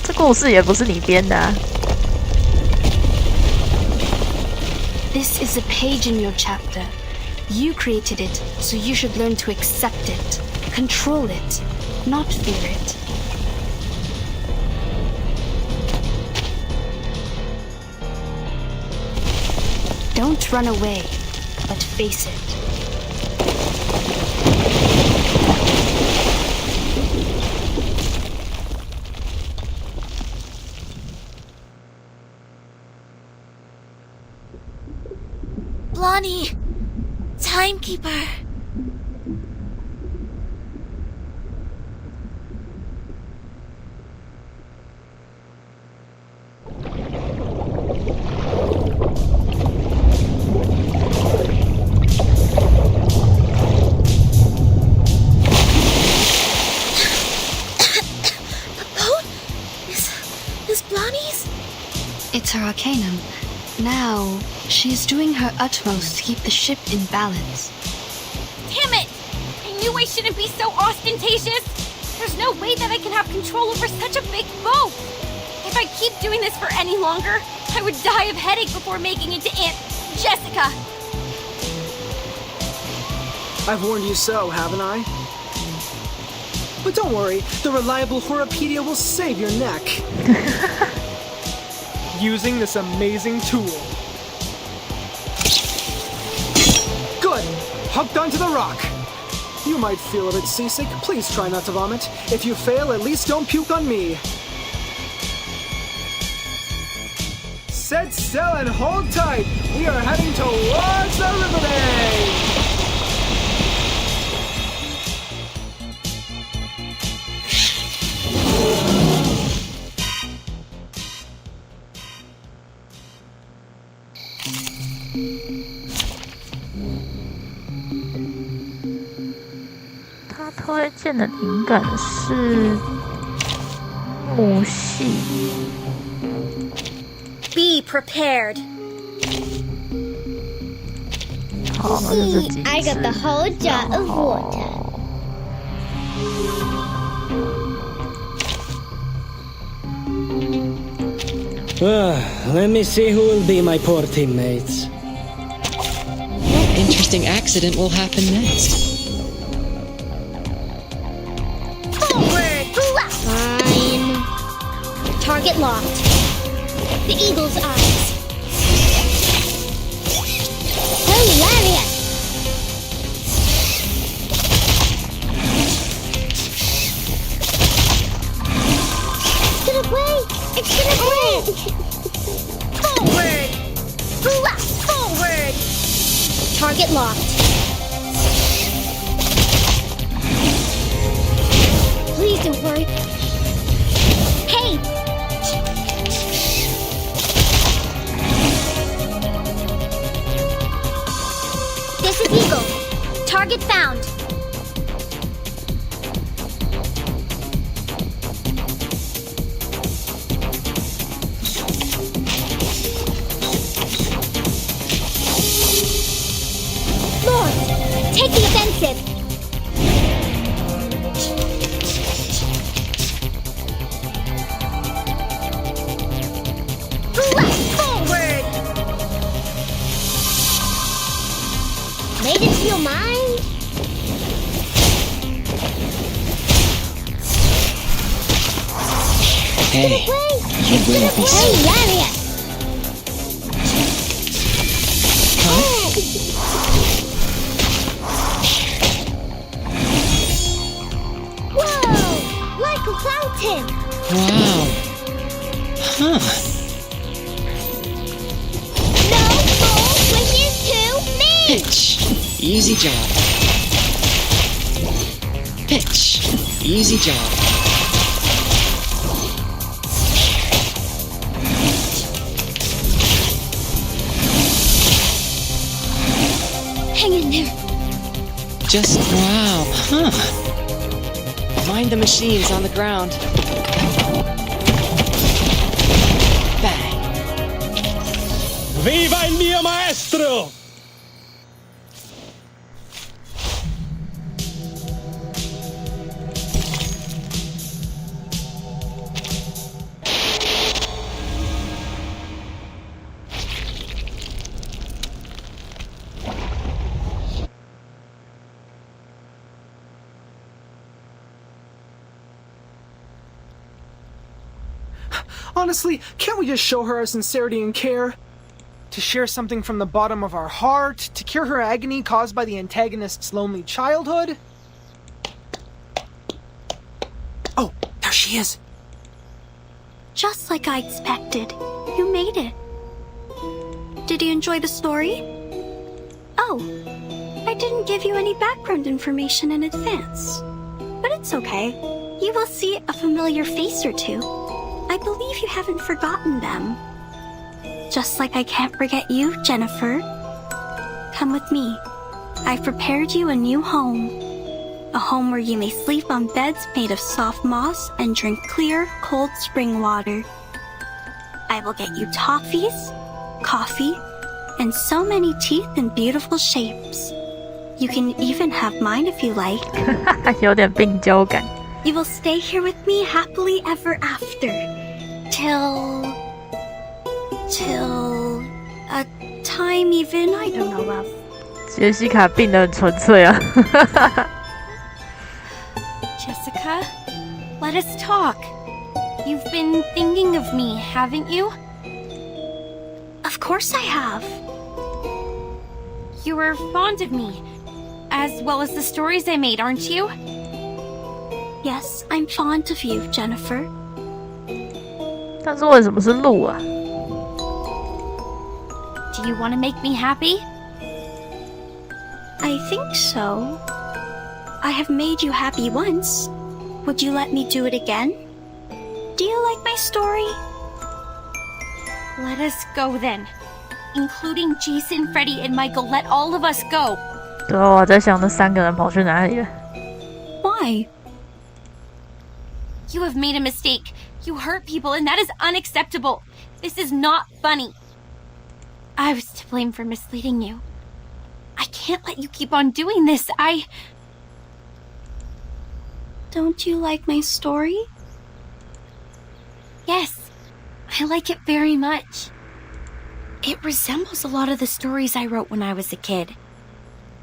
这故事也不是你编的啊。This is a page in your chapter. You created it, so you should learn to accept it, control it, not fear it. Don't run away, but face it. Blondie, timekeeper. Is Blondie's? It's her arcanum. Now, she's doing her utmost to keep the ship in balance. Damn it! I knew I shouldn't be so ostentatious! There's no way that I can have control over such a big boat! If I keep doing this for any longer, I would die of headache before making it to Aunt Jessica! I've warned you so, haven't I? But don't worry, the reliable Horopedia will save your neck. Using this amazing tool. Good! Hooked onto the rock! You might feel a bit seasick. Please try not to vomit. If you fail, at least don't puke on me. Set sail and hold tight! We are heading towards the river bank! 他推荐的灵感是母系。Be prepared. 好，那就这几 I got the whole jar of water. Let me see who will be my poor teammates. What interesting accident will happen next? Forward! Fine. Target locked. The eagle's eyes. Hilarious! It's gonna break! It's gonna break! Forward! Forward! Target locked. Please don't worry. Hey! This is Eagle. Target found. Lord, take the offensive. Forward! Made it feel mine? Hey, you will be safe. Hilarious! Whoa! Like a fountain! Wow. Huh. No goal wishes to me! Pitch. Easy job. Pitch. Easy job. Hang in there. Just wow, huh? Mind the machines on the ground. Bang. Viva il mio maestro! Honestly, can't we just show her our sincerity and care? To share something from the bottom of our heart, to cure her agony caused by the antagonist's lonely childhood? Oh, there she is. Just like I expected. You made it. Did you enjoy the story? Oh, I didn't give you any background information in advance. But it's okay. You will see a familiar face or two. I believe you haven't forgotten them. Just like I can't forget you, Jennifer. Come with me. I've prepared you a new home. A home where you may sleep on beds made of soft moss and drink clear, cold spring water. I will get you toffees, coffee, and so many teeth in beautiful shapes. You can even have mine if you like. 有点病娇感。 You will stay here with me happily ever after. Till a time even I don't know of. 杰西卡病得很纯粹啊。 Jessica, let us talk. You've been thinking of me, haven't you? Of course I have. You were fond of me, as well as the stories I made, aren't you? Yes, I'm fond of you, Jennifer. 但是为什么是鹿啊？ Do you want to make me happy? I think so. I have made you happy once. Would you let me do it again? Do you like my story? Let us go then. Including Jason, Freddy, and Michael, let all of us go. 对啊，我在想那3个人跑去哪里了？ Why? You have made a mistake. You hurt people, and that is unacceptable. This is not funny. I was to blame for misleading you. I can't let you keep on doing this. Don't you like my story? Yes, I like it very much. It resembles a lot of the stories I wrote when I was a kid.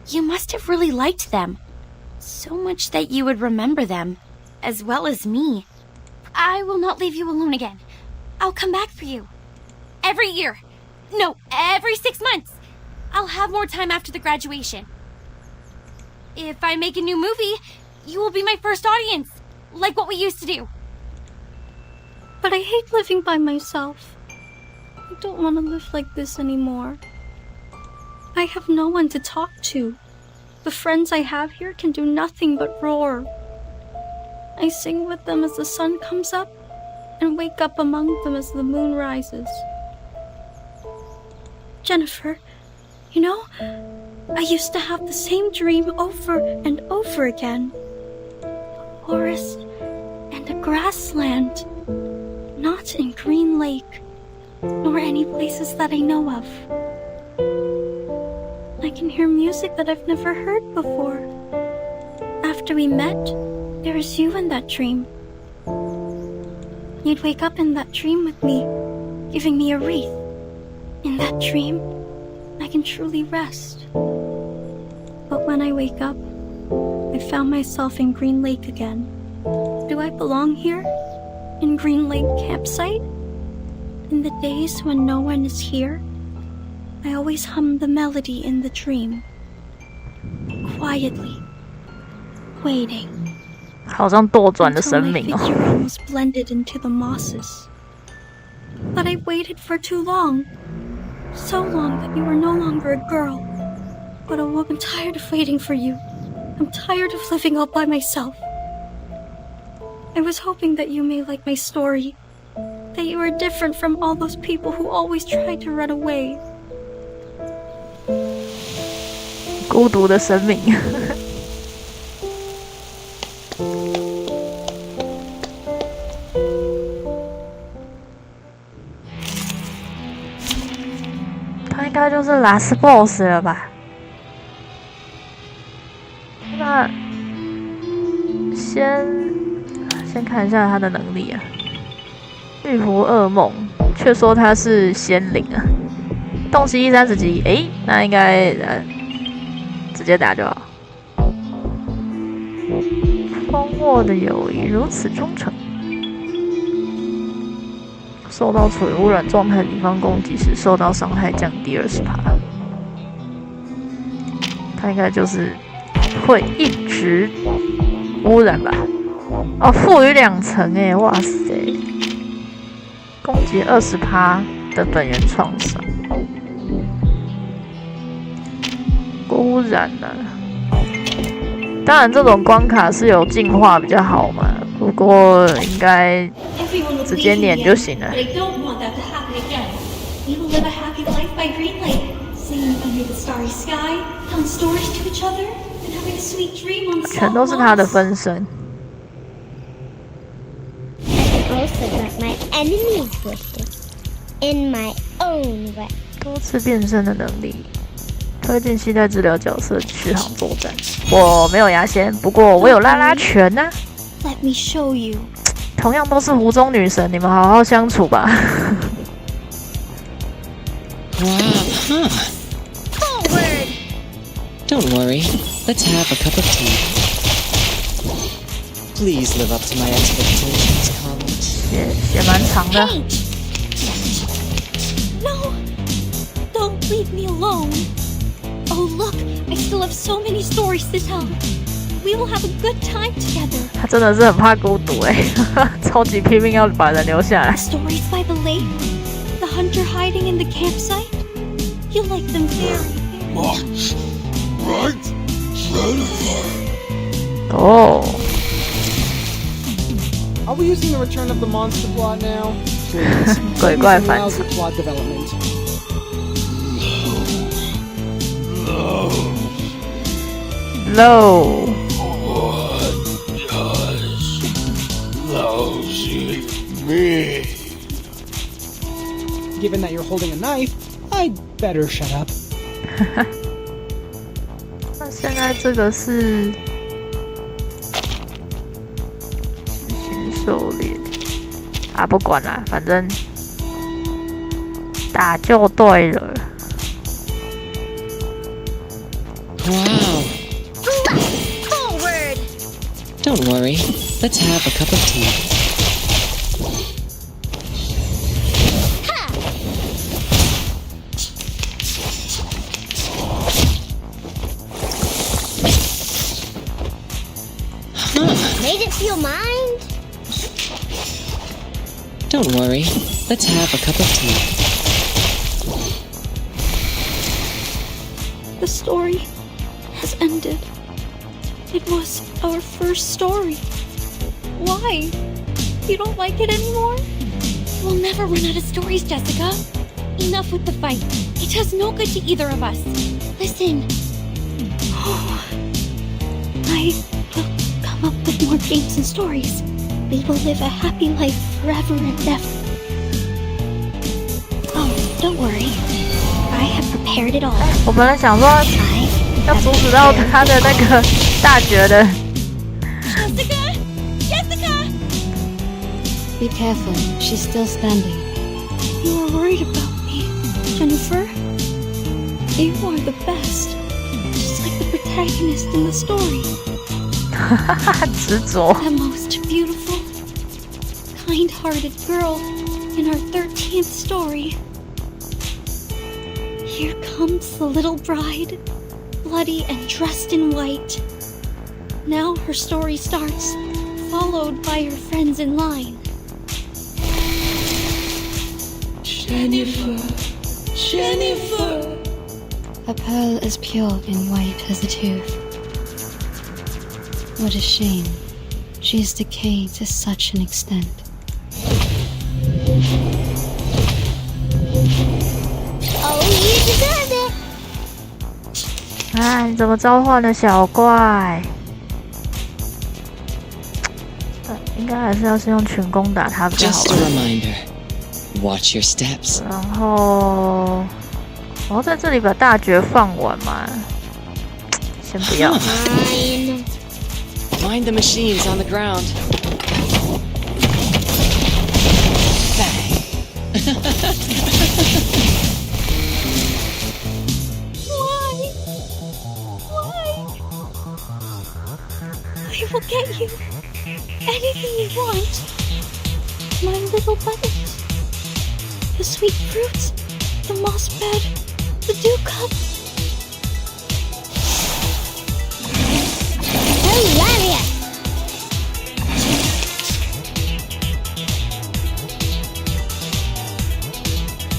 You must have really liked them. So much that you would remember them, as well as me. I will not leave you alone again. I'll come back for you. Every year. No, every 6 months. I'll have more time after the graduation. If I make a new movie, you will be my first audience, like what we used to do. But I hate living by myself. I don't want to live like this anymore. I have no one to talk to. The friends I have here can do nothing but roar. I sing with them as the sun comes up and wake up among them as the moon rises. Jennifer, you know, I used to have the same dream over and over again. A forest and a grassland, not in Green Lake, nor any places that I know of. I can hear music that I've never heard before. After we met, there was you in that dream. You'd wake up in that dream with me, giving me a wreath. In that dream, I can truly rest. But when I wake up, I found myself in Green Lake again. Do I belong here? In Green Lake campsite? In the days when no one is here, I always hum the melody in the dream. Quietly, waiting. 好像倒转的神 Until my 明哦。 figure almost blended into the mosses. But I waited for too long. So long that you were no longer a girl, but a woman tired of waiting for you. I'm tired of living all by myself. I was hoping that you may like my story, that you are different from all those people who always tried to run away. 孤独的生命。他应该就是 last boss 了吧？那先看一下他的能力啊。绿湖噩梦却说他是仙灵啊，洞悉130级，那应该直接打就好。丰沃的友谊如此忠诚。受到处于污染状态的敌方攻击时，受到伤害降低20%。他应该就是会一直污染吧？哦，赋予2层哎，哇塞！攻击20%的本源创伤，污染呢？当然，这种关卡是有进化比较好嘛，不过应该直接撵就行了。全都是他的分身。多次变身的能力，推进期待治疗角色续航作战。我没有牙仙，不过我有拉拉拳啊。Let me show you. 同样都是湖中女神，你们好好相处吧。Wow, huh. Forward! Don't worry. Let's have a cup of tea. Please live up to my expectations, Collins. 写蛮长的。 No! Don't leave me alone. Oh, look, I still have so many stories to tell. We will have a good time together. 他真的是很怕孤独超级拼命要把人留下来。 The stories by the lake, the hunter hiding in the campsite. You like them very much, right, Jennifer? Oh. Are we using the Return of the Monster plot now? Please. 鬼怪反常。 Lousy plot development. Low. What does lousy mean? Given that you're holding a knife, I'd better shut up. 那现在这个是新狩猎啊，不管啦，反正打就对了。 Wow. Forward! Don't worry. Let's have a cup of tea. Made it to your mind? Don't worry. Let's have a cup of tea. The story has ended. It was our first story. Why? You don't like it anymore? We'll never run out of stories, Jessica. Enough with the fight. It does no good to either of us. Listen. I will come up with more games and stories. We will live a happy life forever and ever. Oh, don't worry. I have prepared it all. 我本来想说要阻止到他的那个大绝的。 Jessica! Jessica! Be careful, she's still standing. You are worried about me, Jennifer. You are the best. Just like the protagonist in the story. 执着。 The most beautiful, kind-hearted girl in our 13th story. Here comes the little bride, bloody and dressed in white. Now her story starts, followed by her friends in line. Jennifer. Jennifer. A pearl as pure and white as a tooth. What a shame. She is decayed to such an extent. Oh, you deserve it! 啊，你怎么召唤了小怪？应该还是要先用群攻打他比较好。 Just a reminder. Watch your steps. 然后，我要在这里把大绝放完嘛？先不要。Mind the machines on the ground. I will get you anything you want. My little buttons. The sweet fruits. The moss bed. The dew cup. Hilarious!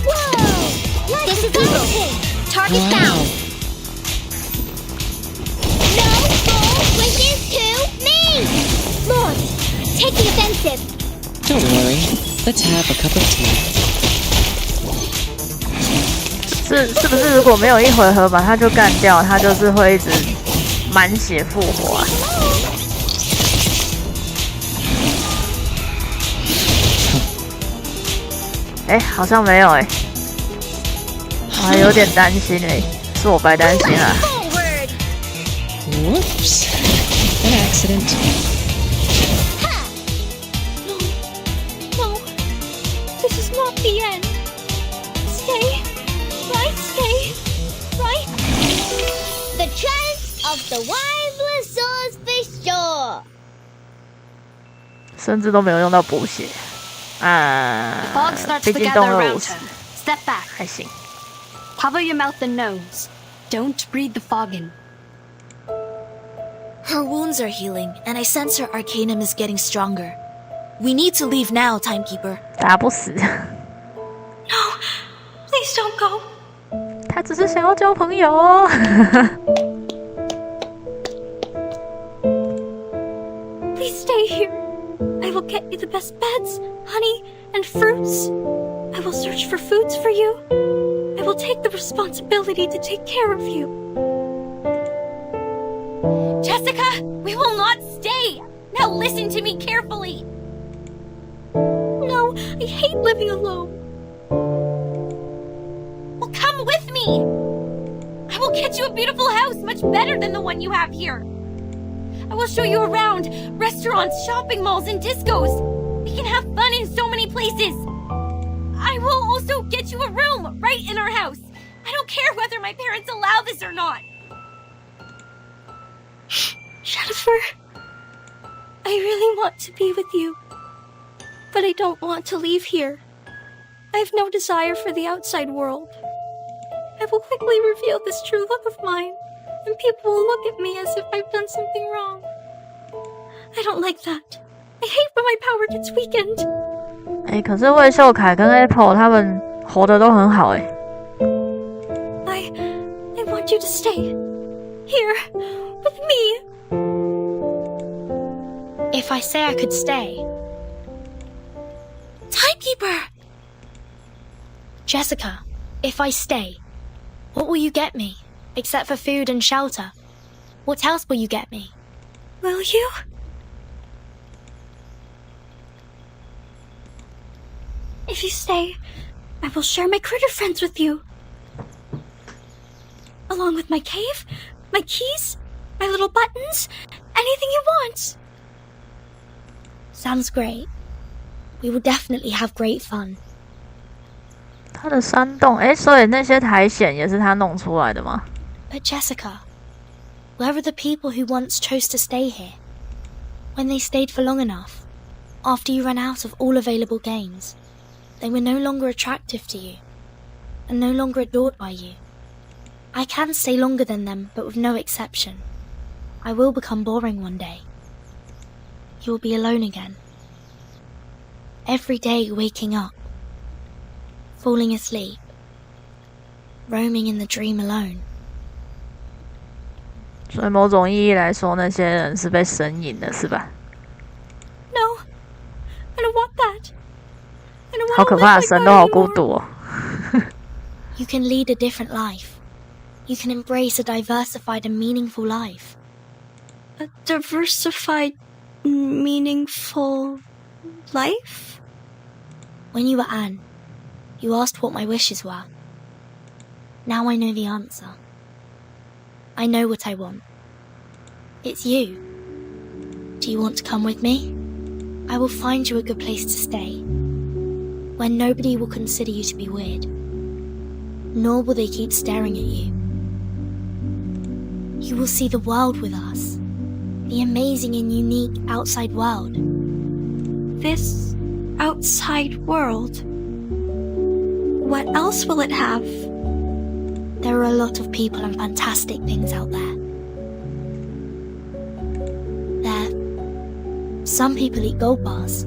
Whoa! This is evil! Target down! No bull wishes to me! Lord, take the offensive! Don't worry. Let's have a cup of tea. 是不是如果没有一回合把他就干掉，他就是会一直满血复活啊？哎，好像没有哎，我还有点担心哎，是我白担心啊。Whoops. An accident. No. This is not the end. Stay. Right? The chance of the wildest souls for sure. 甚至都没有用到补血啊，毕竟动了50， Step back. 还行。 Cover your mouth and nose. Don't breathe the fog in. Her wounds are healing, and I sense her arcanum is getting stronger. We need to leave now, Timekeeper. 打不死。No, please don't go. 他只是想要交朋友。Please stay here. I will get you the best beds, honey, and fruits. I will search for foods for you. I will take the responsibility to take care of you. Jessica, we will not stay. Now listen to me carefully. No, I hate living alone. Well, come with me. I will get you a beautiful house, much better than the one you have here. I will show you around restaurants, shopping malls, and discos. We can have fun in so many places. I will also get you a room right in our house. I don't care whether my parents allow this or not. Jennifer, I really want to be with you, but I don't want to leave here. I have no desire for the outside world. I will quickly reveal this true love of mine, and people will look at me as if I've done something wrong. I don't like that. I hate when my power gets weakened. 可是魏秀凯跟 Apple 他们活得都很好哎。I want you to stay here with me. If I say I could stay. Timekeeper! Jessica, if I stay, what will you get me? Except for food and shelter. What else will you get me? Will you? If you stay, I will share my critter friends with you. Along with my cave, my keys, my little buttons, anything you want. Sounds great. We will definitely have great fun. 他的山洞，所以那些苔藓也是他弄出来的吗？ But Jessica, where are the people who once chose to stay here? When they stayed for long enough, after you ran out of all available games, they were no longer attractive to you, and no longer adored by you. I can stay longer than them, but with no exception. I will become boring one day. You will be alone again. Every day waking up, falling asleep, roaming in the dream alone. 所以某种意义来说，那些人是被神隐的，是吧？ No, I don't want that. I don't want 好可怕，神都好孤独哦。You can lead a different life. you can embrace a diversified and meaningful life. A diversified, meaningful life? When you were Anne, you asked what my wishes were. Now I know the answer. I know what I want. It's you. Do you want to come with me? I will find you a good place to stay, where nobody will consider you to be weird, nor will they keep staring at you. You will see the world with us, the amazing and unique outside world. This outside world? What else will it have? There are a lot of people and fantastic things out there. Some people eat gold bars.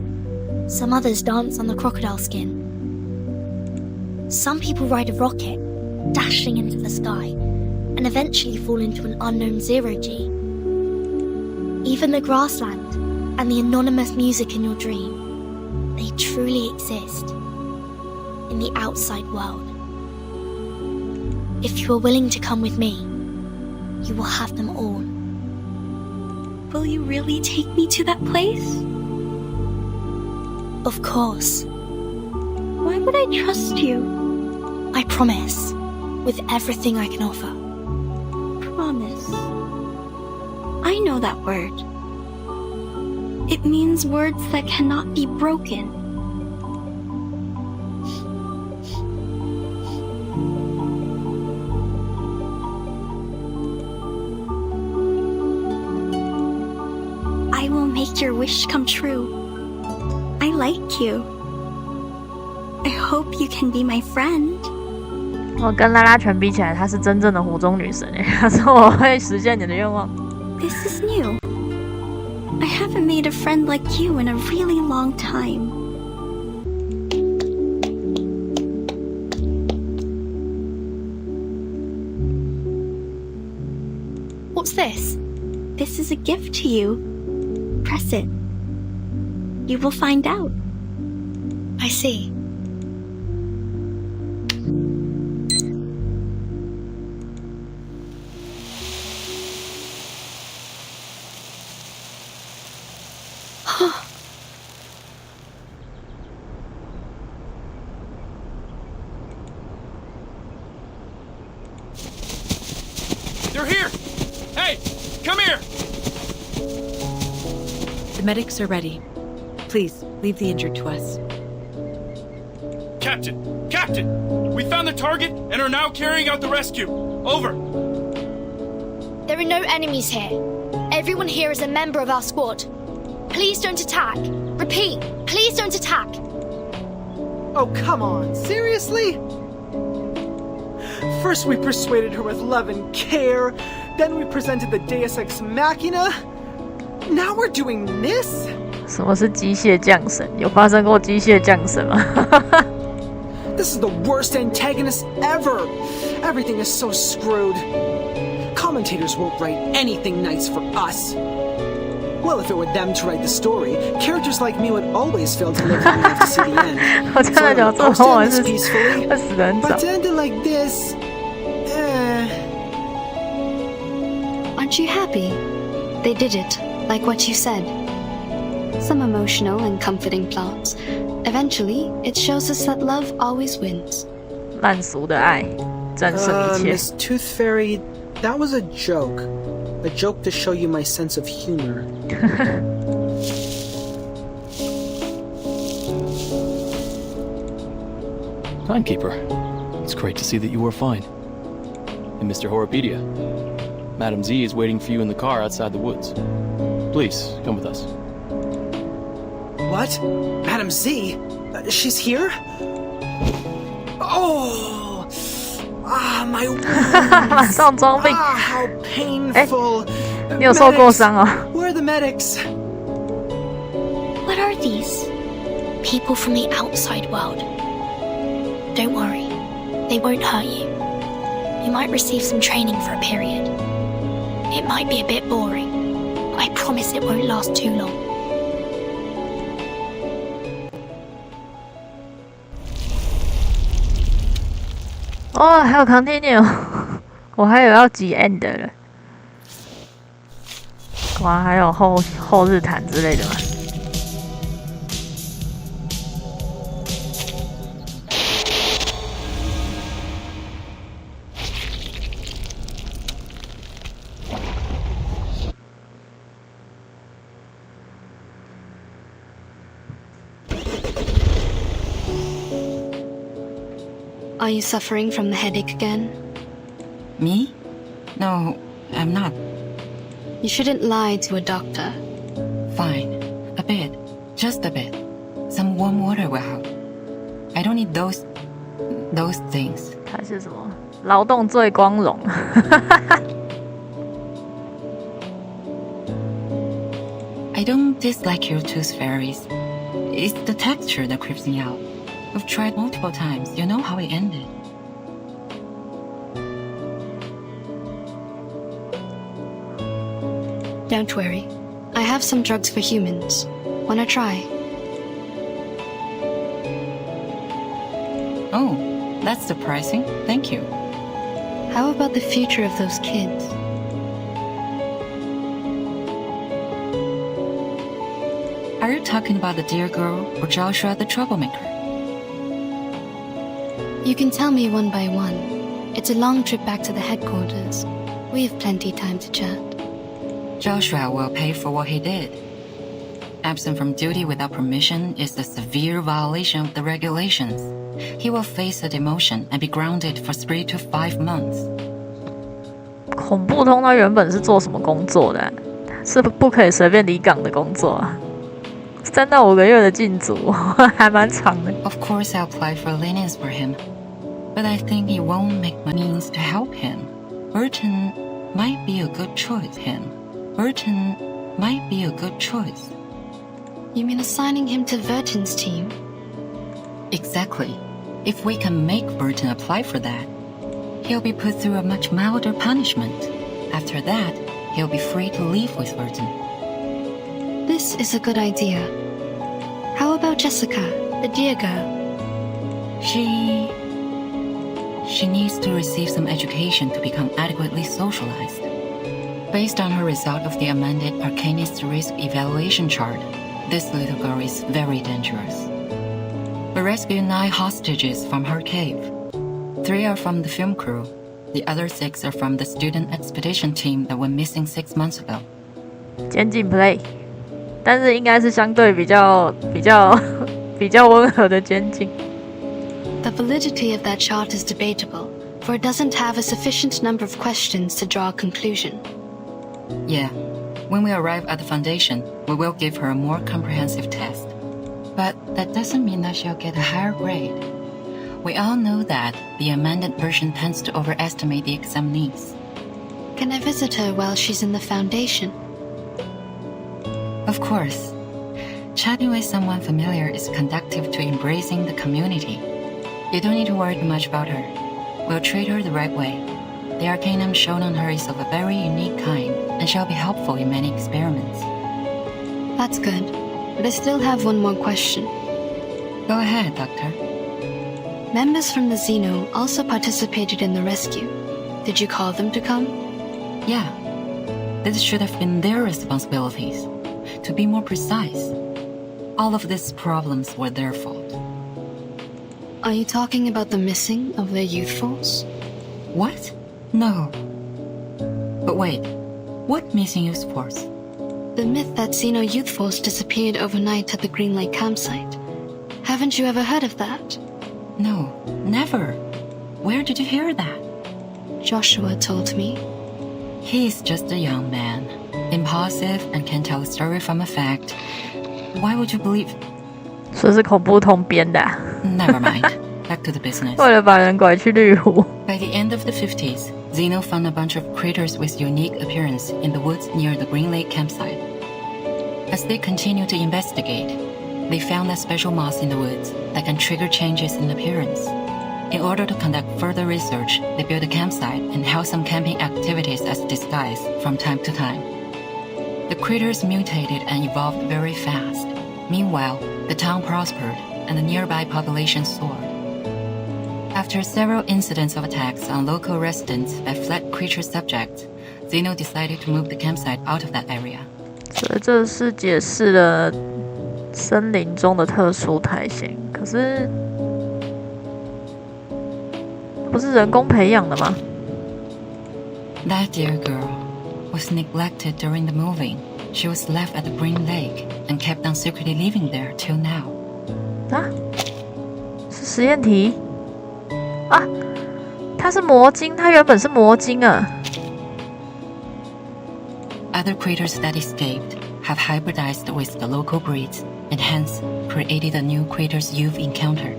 Some others dance on the crocodile skin. Some people ride a rocket, dashing into the sky, and eventually fall into an unknown zero-G. Even the grassland and the anonymous music in your dream, they truly exist in the outside world. If you are willing to come with me, you will have them all. Will you really take me to that place? Of course. Why would I trust you? I promise, with everything I can offer. Promise. I know that word. It means words that cannot be broken. I will make your wish come true. I like you. I hope you can be my friend. 我跟拉拉犬比起来，她是真正的湖中女神耶！她说我会实现你的愿望。This is new. I haven't made a friend like you in a really long time. What's this? This is a gift to you. Press it. You will find out. I see. They're here! Hey, come here! The medics are ready. Please, leave the injured to us. Captain! Captain! We found the target and are now carrying out the rescue. Over. There are no enemies here. Everyone here is a member of our squad. Please don't attack. Repeat, please don't attack. Oh, come on. Seriously? First we persuaded her with love and care, then we presented the Deus Ex Machina. Now we're doing this? 什么是机械降神？有发生过机械降神吗？ This is the worst antagonist ever. Everything is so screwed. Commentators won't write anything nice for us. Well, if it were them to write the story, characters like me would always fail to live long enough to see the end. 我真的觉得这后文是会死得很早。 But to end it like this, Aren't you happy? They did it, like what you said. Some emotional and comforting plots. Eventually, it shows us that love always wins. 烂俗的爱战胜一切。 Miss Tooth Fairy, that was a joke. A joke to show you my sense of humor. Timekeeper, it's great to see that you are fine. And Mr. Horopedia, Madam Z is waiting for you in the car outside the woods. Please, come with us. What? Madam Z? She's here? Oh! Ah, my wounds! 马上装病。 Ah, how painful! 你有受过伤哦？ Where are the medics? What are these? People from the outside world. Don't worry, they won't hurt you. You might receive some training for a period. It might be a bit boring, but I promise it won't last too long. Oh, 还有 continue，我还有要几 end 了，哇，还有后日谈之类的吗？Are you suffering from the headache again? Me? No, I'm not. You shouldn't lie to a doctor. Fine. A bit. Just a bit. Some warm water will help. I don't need those things. 它是什么？劳动最光荣。I don't dislike your tooth fairies. It's the texture that creeps me out. We've tried multiple times. You know how it ended. Don't worry. I have some drugs for humans. Wanna try? Oh, that's surprising. Thank you. How about the future of those kids? Are you talking about the dear girl or Joshua the troublemaker? You can tell me one by one. It's a long trip back to the headquarters. We have plenty time to chat. Joshua will pay for what he did. Absent from duty without permission is a severe violation of the regulations. He will face a demotion and be grounded for 3 to 5 months. 恐怖通他原本是做什么工作的？是不可以随便离岗的工作啊！3到5个月的禁足，还蛮长的。Of course, I'll apply for lenience for him, but I think it won't make my means to help him. Burton might be a good choice. Burton might be a good choice. You mean assigning him to Verton's team? Exactly. If we can make Burton apply for that, he'll be put through a much milder punishment. After that, he'll be free to leave with Burton. This is a good idea. How about Jessica, the dear girl? She needs to receive some education to become adequately socialized. Based on her result of the amended Arcanist Risk Evaluation Chart, this little girl is very dangerous. We rescued 9 hostages from her cave. 3 are from the film crew. The other 6 are from the student expedition team that went missing 6 months ago. 监禁 play， 但是应该是相对比较温和的监禁。The validity of that chart is debatable, for it doesn't have a sufficient number of questions to draw a conclusion. Yeah. When we arrive at the foundation, we will give her a more comprehensive test. But that doesn't mean that she'll get a higher grade. We all know that the amended version tends to overestimate the examinees. Can I visit her while she's in the foundation? Of course. Chatting with someone familiar is conducive to embracing the community. You don't need to worry too much about her. We'll treat her the right way. The arcanum shown on her is of a very unique kind and shall be helpful in many experiments. That's good, but I still have one more question. Go ahead, Doctor. Members from the Xeno also participated in the rescue. Did you call them to come? Yeah. This should have been their responsibilities. To be more precise, all of these problems were their fault. Are you talking about the missing of their youth force? What? No. But wait, what missing youth force? The myth that Xeno Youth Force disappeared overnight at the Green Lake campsite. Haven't you ever heard of that? No, never. Where did you hear that? Joshua told me. He is just a young man, impulsive and can tell a story from a fact. Why would you believe? 说是恐怖通编的啊。Never mind. Back to the business. 为了把人拐去绿湖。By the end of the 50s, Xeno found a bunch of critters with unique appearance in the woods near the Green Lake campsite. As they continued to investigate, they found a special moss in the woods that can trigger changes in appearance. In order to conduct further research, they built a campsite and held some camping activities as a disguise from time to time. The critters mutated and evolved very fast. Meanwhile, the town prospered and the nearby population soared. After several incidents of attacks on local residents by fled creature subjects, Zeno decided to move the campsite out of that area. 所以这是解释了森林中的特殊苔藓，可是不是人工培养的吗？ That dear girl was neglected during the moving. She was left at the Green Lake and kept on secretly living there till now. 啊，是实验题啊！它是魔晶，它原本是魔晶啊。Other creatures that escaped have hybridized with the local breeds and hence created the new creatures you've encountered.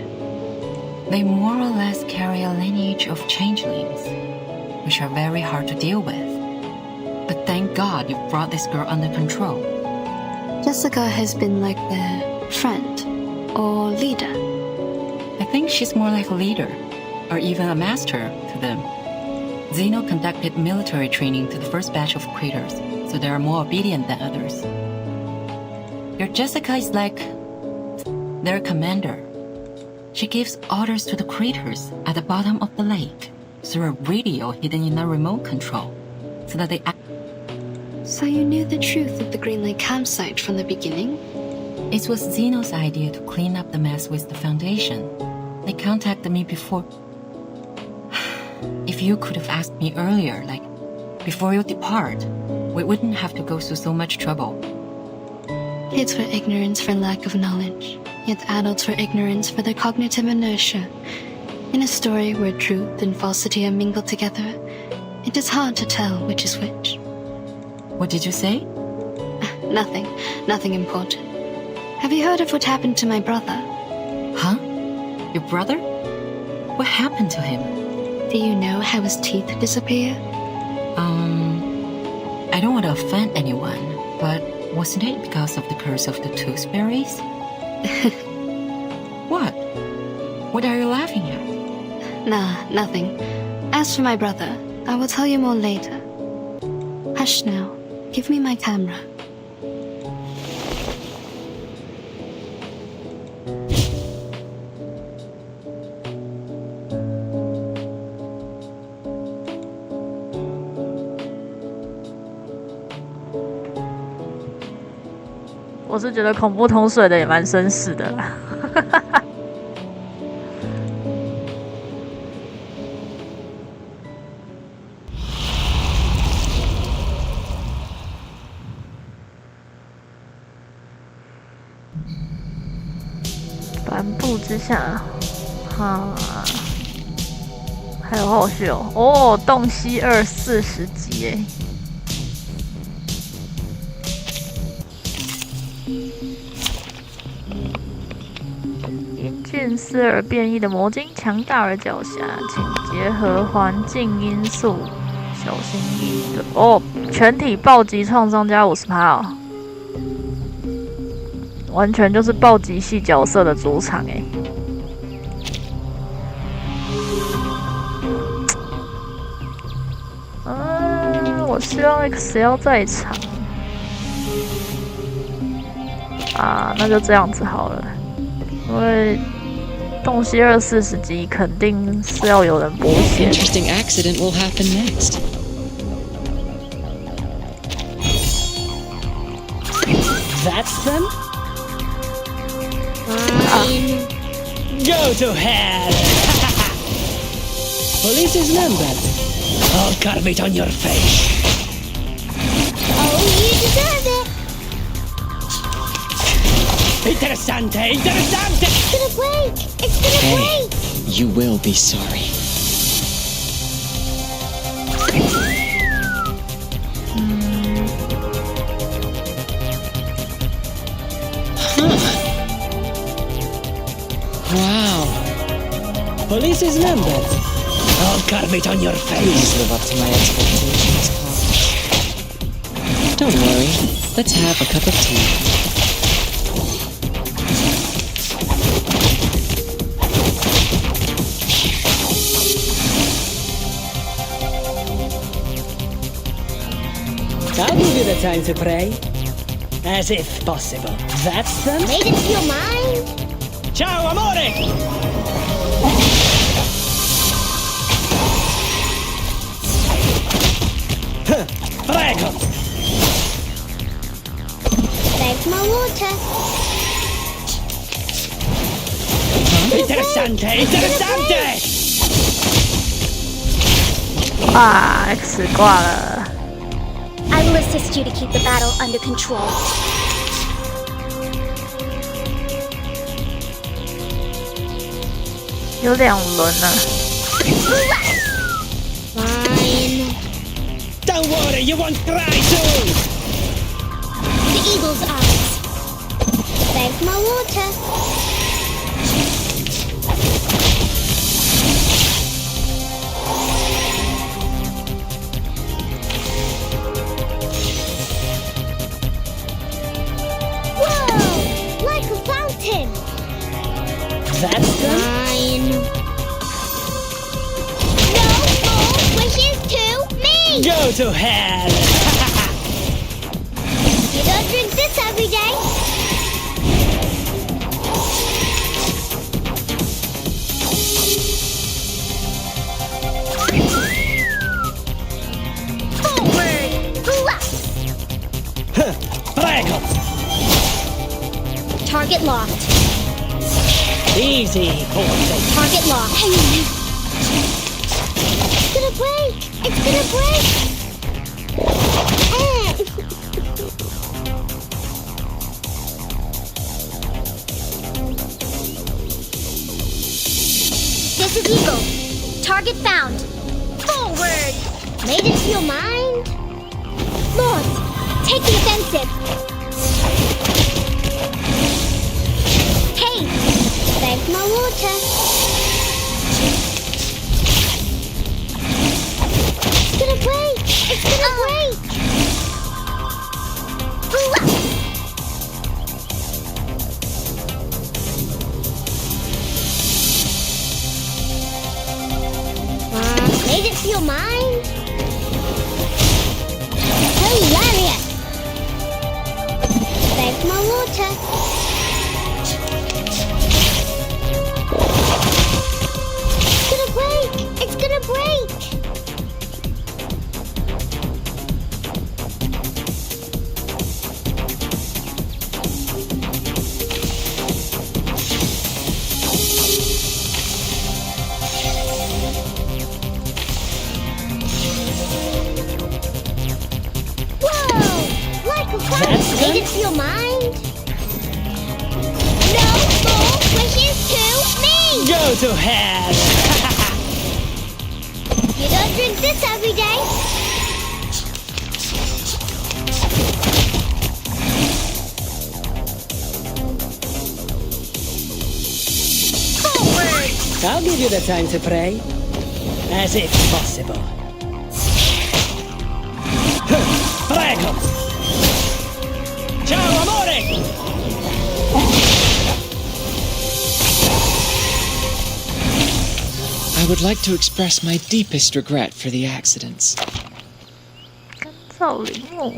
They more or less carry a lineage of changelings, which are very hard to deal with. But thank God you brought this girl under control. Jessica has been like their friend or leader. I think she's more like a leader, or even a master to them. Zeno conducted military training to the first batch of creatures, so they are more obedient than others. Your Jessica is like their commander. She gives orders to the creatures at the bottom of the lake through a radio hidden in a remote control, so that they act. So you knew the truth of the Green Lake campsite from the beginning? It was Zeno's idea to clean up the mess with the Foundation. They contacted me before. If you could have asked me earlier, like, before you depart, we wouldn't have to go through so much trouble. Kids were ignorance for lack of knowledge, yet adults were ignorance for their cognitive inertia. In a story where truth and falsity are mingled together, it is hard to tell which is which. What did you say? Nothing important. Have you heard of what happened to my brother? Huh? Your brother? What happened to him? Do you know how his teeth disappear? I don't want to offend anyone, but wasn't it because of the curse of the tooth fairies? What? What are you laughing at? Nah, nothing. As for my brother, I will tell you more later. Hush now. Give me my camera. "我是觉得恐怖通水的也蛮绅士的啦。帆布之下，哈，还有后续哦。哦，洞悉2 40集耶。因见斯而变异的魔晶强大而狡黠，请结合环境因素，小心应对。哦，全体暴击创伤加50%哦。完全就是暴击系角色的主场哎！我希望 X 在场啊，那就这样子好了，因为洞悉2 40集肯定是要有人播写。Interesting accident will happen next. That's them? Go to hell! Police is numbered. I'll carve it on your face. Oh, you deserve it! Interessante! It's gonna break! It's gonna break! You will be sorry. Wow. Police is numbered. I'll carve it on your face. Please live up to my expectations, Don't worry. Let's have a cup of tea. I'll give you the time to pray. As if possible. That's them? Made into your mind? Ciao, amore! Interessante, interessante! 啊 ，X 挂了。I will assist you to keep the battle under control. 有2轮呢。Fine. Don't worry, you won't cry soon! The eagle's eyes. Thank my water. Whoa! Like a fountain. That's good. Fine. No more wishes to me. Go to hell! You don't drink this every day. Forward, blast. Prego! Target locked. Easy, Corso. Target locked. It's gonna break. It's gonna break. This is Eagle. Target found. Forward. Made it to your mind. Lord, take the offensive. Hey, thank my water. It's gonna break. It's gonna break. Made it to your mind? Hilarious! Thank my water. It's gonna break! It's gonna break! Made it to your mind? No more wishes to me! Go to hell! You don't drink this every day. Forward! I'll give you the time to pray. As if possible. Prego! Ciao, amore! I would like to express my deepest regret for the accidents. 造林木。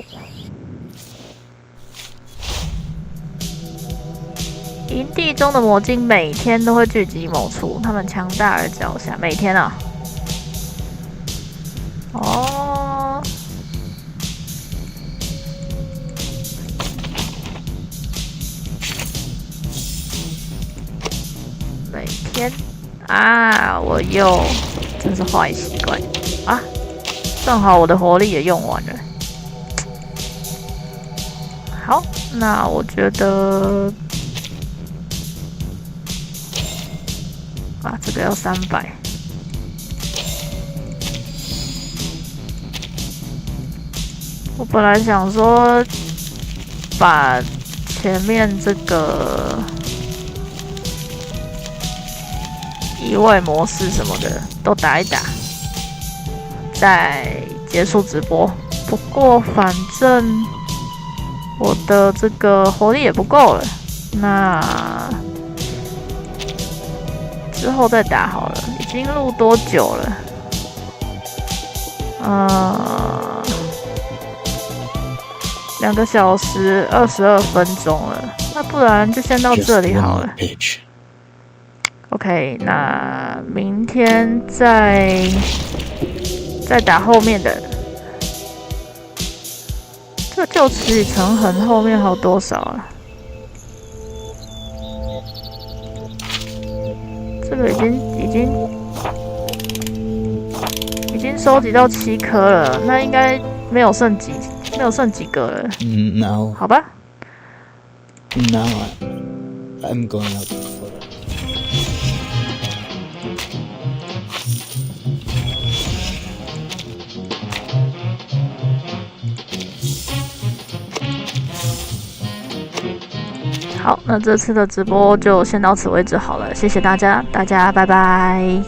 营地中的魔晶每天都会聚集某处，他们强大而脚下。每天啊，哦，每天啊，我又真是坏习惯啊！正好我的活力也用完了。好，那我觉得。啊，这个要300。我本来想说，把前面这个意外模式什么的都打一打，再结束直播。不过反正我的这个活力也不够了，那。之后再打好了，已经录多久了？2个小时22分钟了，那不然就先到这里好了。OK， 那明天再打后面的。这个臼齿与成痕后面还有多少啊？这个已经收集到7颗了，那应该没有剩几个了。Now. 好吧。Now I'm going out for it. 好，那这次的直播就先到此为止好了，谢谢大家，大家拜拜。